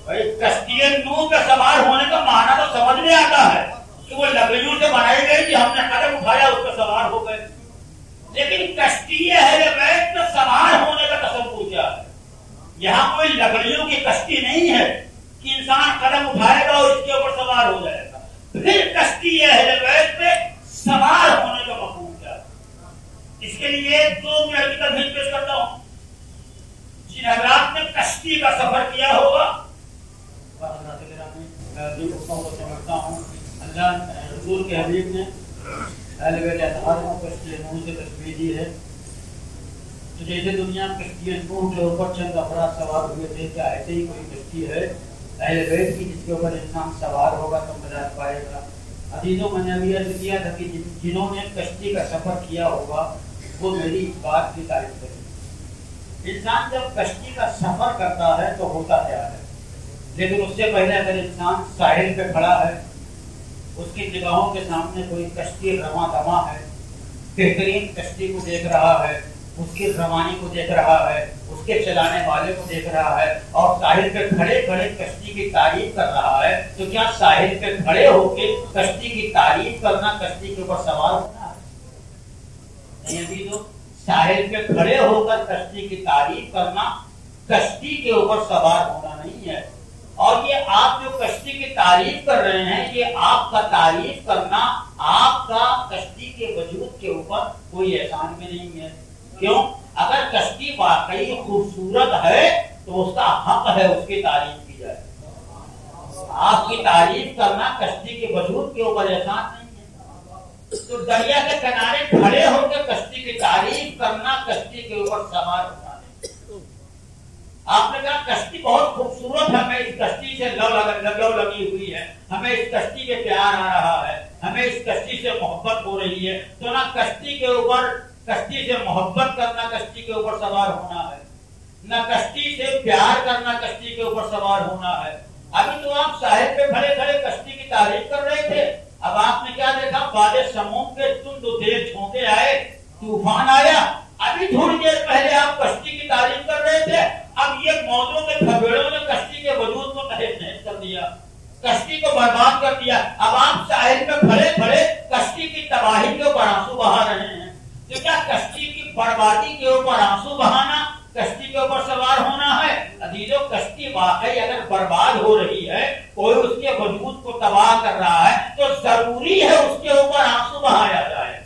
بھائی کشتی نوح کا سوار ہونے کا معنی تو سمجھ میں آتا ہے کہ وہ لکڑیوں سے بنائی گئی کہ ہم نے قدم اٹھایا اس پہ سوار ہو گئے. لیکن کشتی اہل بیت میں سوار ہونے کا تصور کیا ہے؟ یہاں کوئی لکڑیوں کی کشتی نہیں ہے کہ انسان قدم اٹھائے گا اور اس کے اوپر سوار ہو جائے گا. پھر کشتی اہل بیت میں سوار ہونے کا مفہوم کیا ہے؟ اس کے لیے 2 منٹ کی تمہید پیش کرتا ہوں. جن حضرات نے کشتی کا سفر کیا ہوگا, سمجھتا ہوں اللہ رسول کے حبیب نے اہل بیت اطہار کو کشتی نوح سے تشبیہ دی ہے. تو جیسے دنیا میں کشتی نوح کے اوپر چند افراد سوار ہوئے تھے, کیا ایسے ہی کوئی کشتی ہے اہل بیت کی جس کے اوپر انسان سوار ہوگا تو نجات پائے گا؟ عزیزوں, میں نے ابھی عرض کیا تھا کہ جنہوں نے کشتی کا سفر کیا ہوگا وہ میری بات کی تعریف کریں. انسان جب کشتی کا سفر کرتا ہے تو ہوتا کیا ہے؟ لیکن اس سے پہلے اگر انسان ساحل پہ کھڑا ہے, اس کی نگاہوں کے سامنے کوئی کشتی رواں دواں ہے, بہترین کشتی کو دیکھ رہا ہے, اس کے زمانے کو دیکھ رہا ہے، اس کے چلانے والے کو دیکھ رہا ہے، اور ساحل پہ کھڑے کھڑے کشتی کی تعریف کر رہا ہے، تو کیا ساحل پہ کھڑے ہو کے کشتی کی تعریف کرنا کشتی کے اوپر سوار ہونا ہے؟ نہیں ابھی تو ساحل پہ کھڑے ہو کر کشتی کی تعریف کرنا کشتی کے اوپر سوار ہونا نہیں ہے۔ اور یہ آپ جو کشتی کی تعریف کر رہے ہیں، یہ آپ کا تعریف کرنا آپ کا کشتی کے وجود کے اوپر کوئی احسان میں نہیں ہے۔ کیوں؟ اگر کشتی واقعی خوبصورت ہے تو اس کا حق ہے اس کی تعریف کی جائے۔ آپ کی تعریف کرنا کشتی کے وجود کے اوپر احسان نہیں ہے۔ تو دریا کے کنارے کھڑے ہو کے کشتی کی تعریف کرنا کشتی کے اوپر سوار ہونا نہیں۔ آپ نے کہا کشتی بہت خوبصورت ہے، ہمیں اس کشتی سے لو لگی ہوئی ہے، ہمیں اس کشتی کے پیار آ رہا ہے، ہمیں اس کشتی سے محبت ہو رہی ہے، تو نہ کشتی کے اوپر کشتی سے محبت کرنا کشتی کے اوپر سوار ہونا ہے، نہ کشتی سے پیار کرنا کشتی کے اوپر سوار ہونا ہے۔ ابھی تو آپ ساحل پہ کھڑے کھڑے کشتی کی تعریف کر رہے تھے، اب آپ نے کیا دیکھا؟ باد سموم کے تند و تیز جھونکے آئے، طوفان آیا۔ ابھی تھوڑی دیر پہلے آپ کشتی کی تعریف کر رہے تھے، اب یہ موجوں کے پھبیڑوں نے کشتی کے وجود کو تہس نہس کر دیا، کشتی کو برباد کر دیا۔ اب آپ ساحل پہ کھڑے کھڑے کشتی کی تباہی کے اوپر آنسو بہا رہے ہیں۔ تو کیا کشتی کی بربادی کے اوپر آنسو بہانا کشتی کے اوپر سوار ہونا ہے؟ عزیزو، کشتی واقعی اگر برباد ہو رہی ہے، کوئی اس کے وجود کو تباہ کر رہا ہے، تو ضروری ہے اس کے اوپر آنسو بہایا جائے۔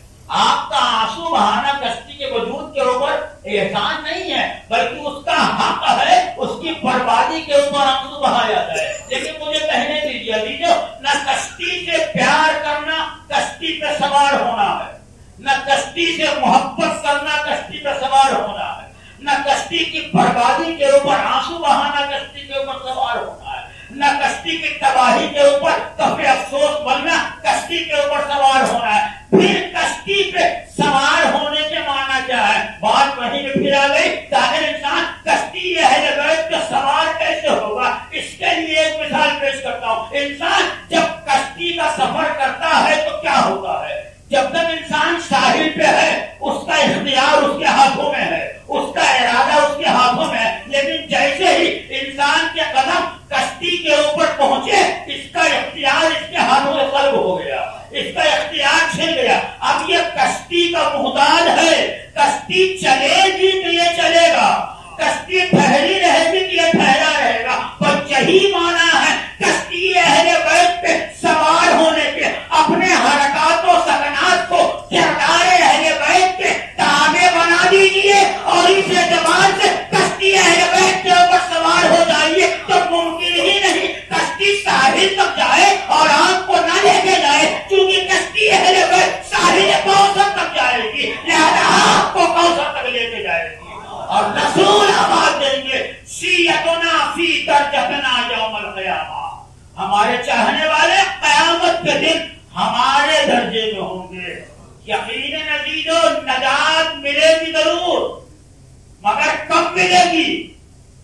آپ کا آنسو بہانا کشتی کے وجود کے اوپر احسان نہیں ہے، بلکہ اس کا حق ہے اس کی بربادی کے اوپر آنسو بہایا جائے۔ لیکن مجھے کہنے دیجیے، نہ کشتی سے پیار کرنا کشتی پہ سوار ہونا ہے، نہ کشتی سے محبت کرنا کشتی پہ سوار ہونا ہے، نہ کشتی کی بربادی کے اوپر آنسو بہانا کشتی کے اوپر سوار ہونا ہے، نہ کشتی کی تباہی کے اوپر کفے افسوس بننا کشتی کے اوپر سوار ہونا ہے۔ پھر کشتی پہ سوار ہونے کے معنی کیا ہے؟ بات وہیں پہ پھر آ گئی، ظاہر انسان کشتی اہل بیت پہ سوار کیسے ہوگا؟ اس کے لیے ایک مثال پیش کرتا ہوں۔ انسان جب کشتی کا سفر کرتا ہے تو کیا ہوتا ہے؟ جب تک انسان ساحل پہ ہے اس کا اختیار اس کے ہاتھوں میں ہے، اس کا ارادہ اس کے ہاتھوں میں ہے، لیکن جیسے ہی انسان کے قدم کشتی کے اوپر پہنچے اس کا اختیار اس کے ہاتھوں سے سلب ہو گیا، اس کا اختیار چھن گیا۔ اب یہ کشتی کا محتاج ہے، کشتی چلے گی تو یہ چلے گا، کشتی ٹھہری رہے گی تو یہ ٹھہرا رہے گا۔ پر یہی معنی ہے کشتی اہل بیت پہ سوار ہونے کے، اپنے حرکات و سکنات کو کردار اہل بیت کے تابع بنا دیجیے اور اس اعتبار سے کشتی اہل بیت کے اوپر سوار ہو جائیے، تو ممکن ہی نہیں کشتی ساحل تک جائے اور آپ کو نہ لے کے جائے، کیونکہ کشتی اہل بیت ساحل کوثر تک جائے گی، لہذا آپ کو کوثر تک لے کے جائے گی۔ اور رسول آواز دیں گے، سیئتنا فی درجتنا یوم القیامہ، ہمارے چاہنے والے قیامت کے دن ہمارے درجے میں ہوں گے۔ یقیناً عزیزو، نجات ملے گی ضرور، مگر کب ملے گی؟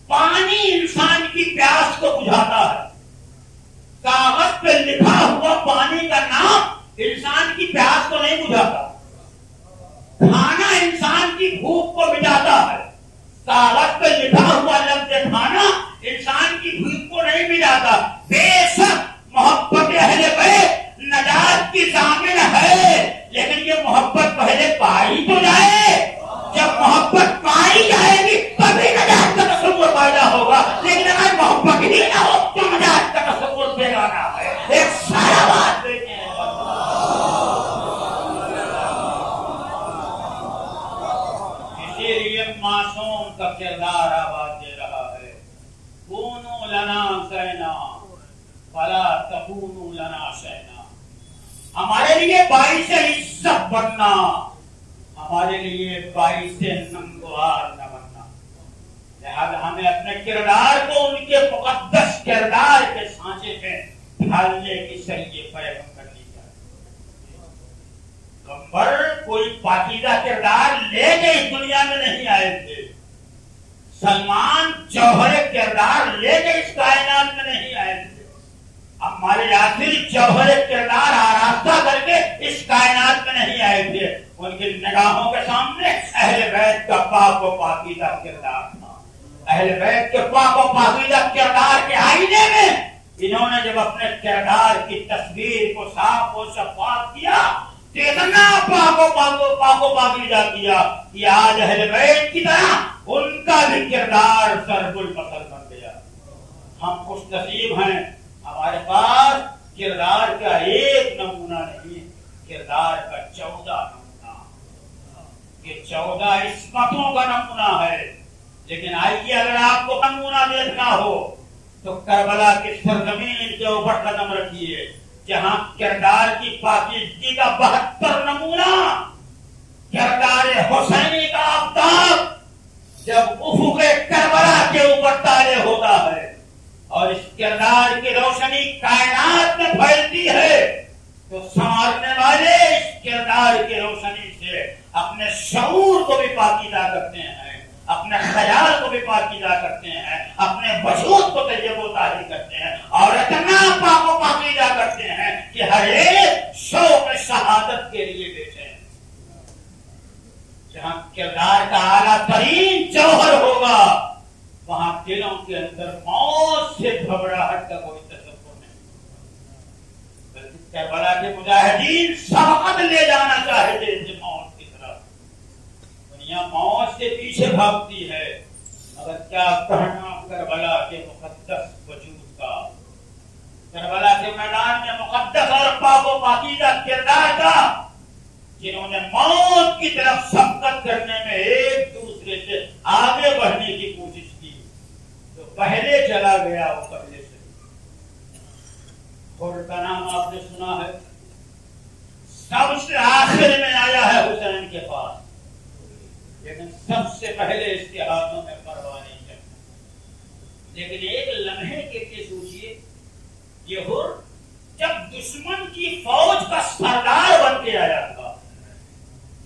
پانی انسان کی پیاس کو بجھاتا ہے، کاغذ پہ لکھا ہوا پانی کا نام انسان کی پیاس کو نہیں بجھاتا، کھانا انسان کی بھوک کو مٹاتا ہے، کاغذ پہ لکھا ہوا لفظ کھانا انسان کی بھوک کو نہیں مٹاتا۔ بے شک محبت اہل بیت نجات کی ضامن ہے، لیکن یہ محبت پہلے پائی تو جائے، جب محبت پائی جائے گی تبھی نجات کا تصور پیدا ہوگا، لیکن اگر محبت ہی نہ ہو تو نجات کا تصور بیگانہ ہے۔ ایک سارا بات دیکھیں، اسی لیے معصوم کا کردار آواز دے رہا ہے، کونوا لنا سینا فلا تکونوا لنا شینا، ہمارے لیے باعث عزت بننا، ہمارے لیے باعث ننگوار نہ بننا۔ لہذا ہمیں اپنے کردار کو ان کے مقدس کردار کے سانچے میں ڈھالنے کی صحیح فراہم کرنی چاہیے۔ پیغمبر کوئی پاکیزہ کردار لے کے اس دنیا میں نہیں آئے تھے، سلمان جوہر کردار لے کے اس کائنات میں نہیں آئے تھے، ہمارے آخر جوہر کردار آراستہ کر کے اس کائنات میں نہیں آئے تھے، ان کی نگاہوں کے سامنے اہل بیت کا پاک و پاکیزہ کردار تھا. اہل بیت کے پاک و پاکیزہ کردار کے آئینے میں انہوں نے جب اپنے کردار کی تصویر کو صاف و شفاف کیا تو اتنا پاک و پاکیزہ کیا کہ آج اہل بیت کی طرح ان کا بھی کردار ضرب المثل بن گیا. ہم خوش نصیب ہیں، ہمارے پاس کردار کا ایک نمونہ نہیں، کردار کا 14 نمونہ. یہ 14 عصمتوں کا نمونہ ہے. لیکن آئیے اگر آپ کو نمونہ دیکھنا ہو تو کربلا کی سرزمین کے اوپر قدم رکھیے، جہاں کردار کی پاکیزگی کا 72 نمونہ، کردار حسینی کا آفتاب جب افق کربلا کے اوپر طالع ہوتا ہے اور اس کردار کی روشنی کائنات میں پھیلتی ہے تو سنوارنے والے اس کردار کی روشنی سے اپنے شعور کو بھی پاکیزہ کرتے ہیں، اپنے خیال کو بھی پاکیزہ کرتے ہیں، اپنے وجود کو طیب و طاہر کرتے ہیں اور اتنا پاک و پاکیزہ کرتے ہیں کہ ہر ایک شوق شہادت کے لیے بیٹھے ہیں. جہاں کردار کا اعلیٰ ترین جوہر ہوگا وہاں دلوں کے اندر موت سے گھبراہٹ کا کوئی تصور نہیں، بلکہ کربلا کے مجاہدین سبقت لے جانا چاہتے تھے موت کی طرف. دنیا موت سے پیچھے بھاگتی ہے، مگر کیا کہنا کربلا کے مقدس وجود کا، کربلا کے میدان میں مقدس اور پاک و پاکیزہ کردار کا، جنہوں نے موت کی طرف سبقت کرنے میں ایک دوسرے سے آگے بڑھنے کی کوشش کی. تو پہلے چلا گیا وہ پہلے سے. حر کا نام آپ نے سنا ہے، سب سے آخر میں آیا ہے حسین کے پاس، لیکن سب سے پہلے اس کے ہاتھوں میں پروانہ چل. لیکن ایک لمحے کے لیے سوچئے، یہ حر جب دشمن کی فوج کا سردار بن کے آیا تھا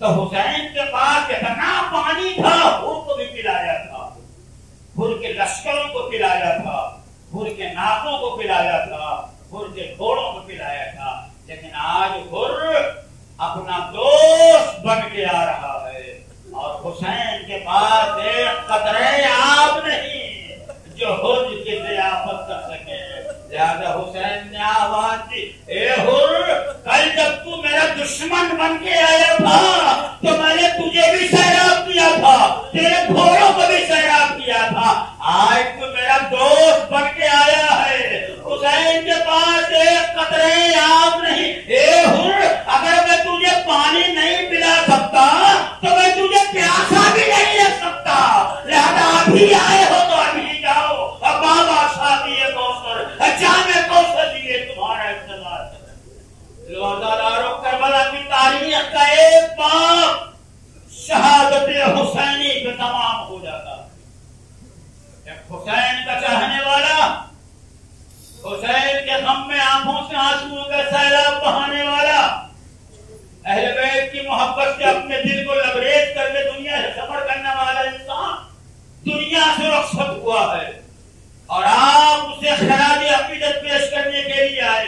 تو حسین کے پاس اتنا پانی تھا، حر کو بھی پلایا تھا، حر کے لشکروں کو پلایا تھا، حر کے ناکوں کو پلایا تھا، حر کے گھوڑوں کو پلایا تھا. لیکن آج حر اپنا دوست بن کے آ رہا ہے اور حسین کے پاس ایک قطرے آب نہیں جو حر کی ضیافت کر سکے. لہذا حسین نے آواز دی، اے حر، کل جب تو میرا دشمن بن کے آیا تھا تو میں نے تجھے بھی سیراب کیا تھا، تیرے گھوڑوں کو بھی سیراب کیا تھا، آج تو میرا دوست بن کے آیا ہے. حسین کے پاس ایک قطرے آب نہیں. اے حر، اگر میں تجھے پانی نہیں پلا سکتا تو میں تجھے پیاسا بھی نہیں رکھ سکتا. لہذا ابھی آئے ہو تو ابھی جاؤ، اب بابا شادی کوثر جامع کوثر لیے تمہارا انتظار ہے. روزاداروں کربلا کی تاریخ کا ایک باب شہادت حسینی پہ تمام ہو جاتا. ایک حسین کا چاہنے والا، حسین کے غم میں آنکھوں سے آنسوؤں کا سیلاب بہانے والا، اہل بیت کی محبت سے اپنے دل کو لبریز کر کے دنیا سے سفر کرنے والا انسان دنیا سے رخصت ہوا ہے اور آپ اسے خراج عقیدت پیش کرنے کے لیے آئے.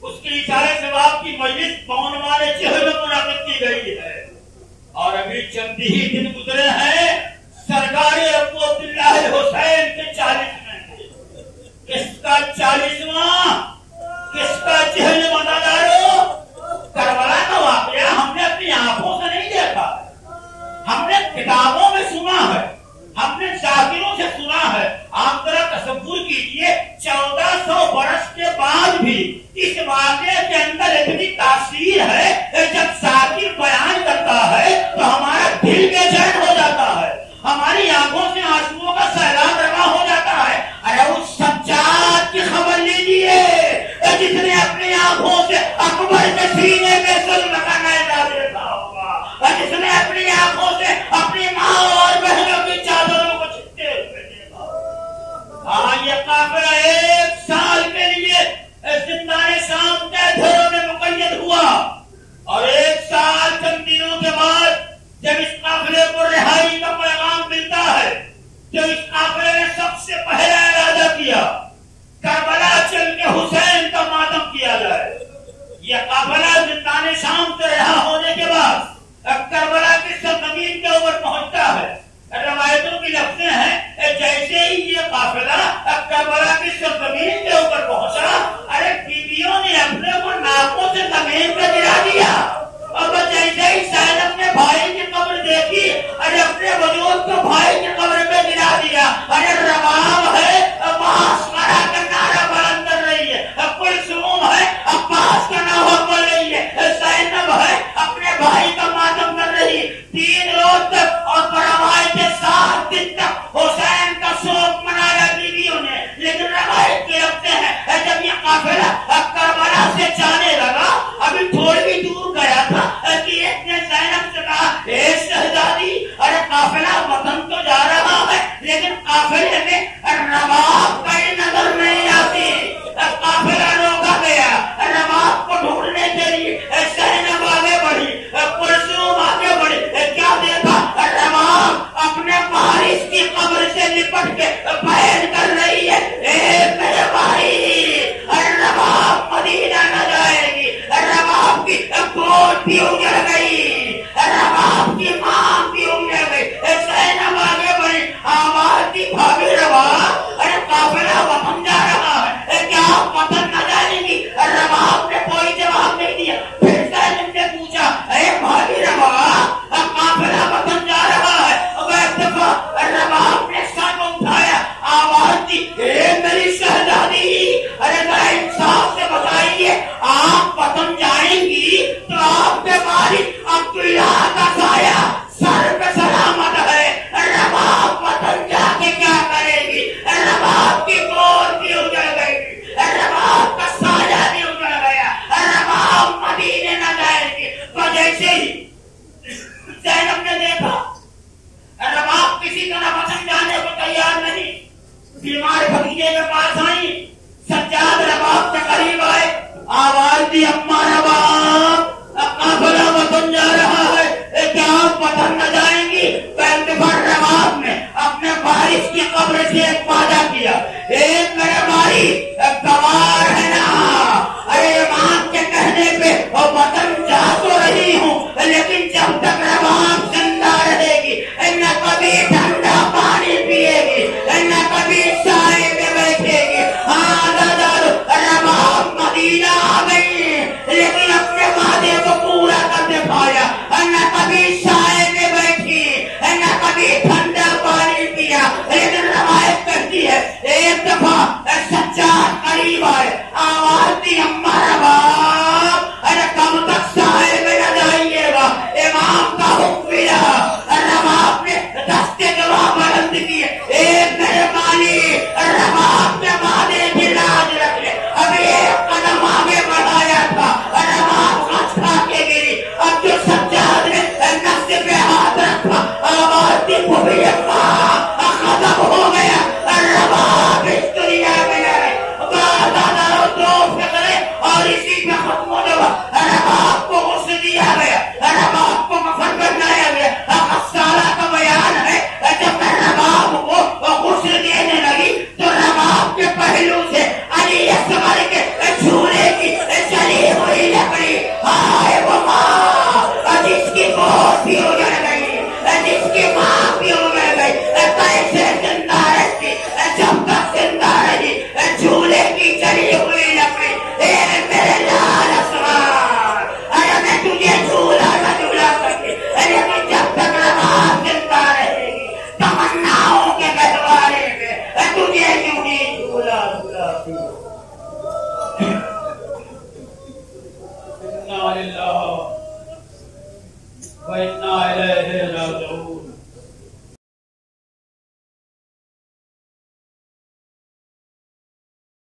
اس کے اشارے سے آپ کی مجلس پون والے چہرے میں منعقد کی گئی ہے اور ابھی چند ہی دن گزرے ہیں سرکار ابو عبداللہ حسین کے 40ویں. کس کا 40واں، کس کا چہرے مدارو؟ کربلا کا واقعہ ہم نے اپنی آنکھوں سے نہیں دیکھا، ہم نے کتابوں میں سنا ہے، ہم نے ذاکروں سے سنا ہے. آپ ذرا تصور کیجئے 1400 برس کے بعد بھی اس واقعے کے اندر اتنی تاثیر ہے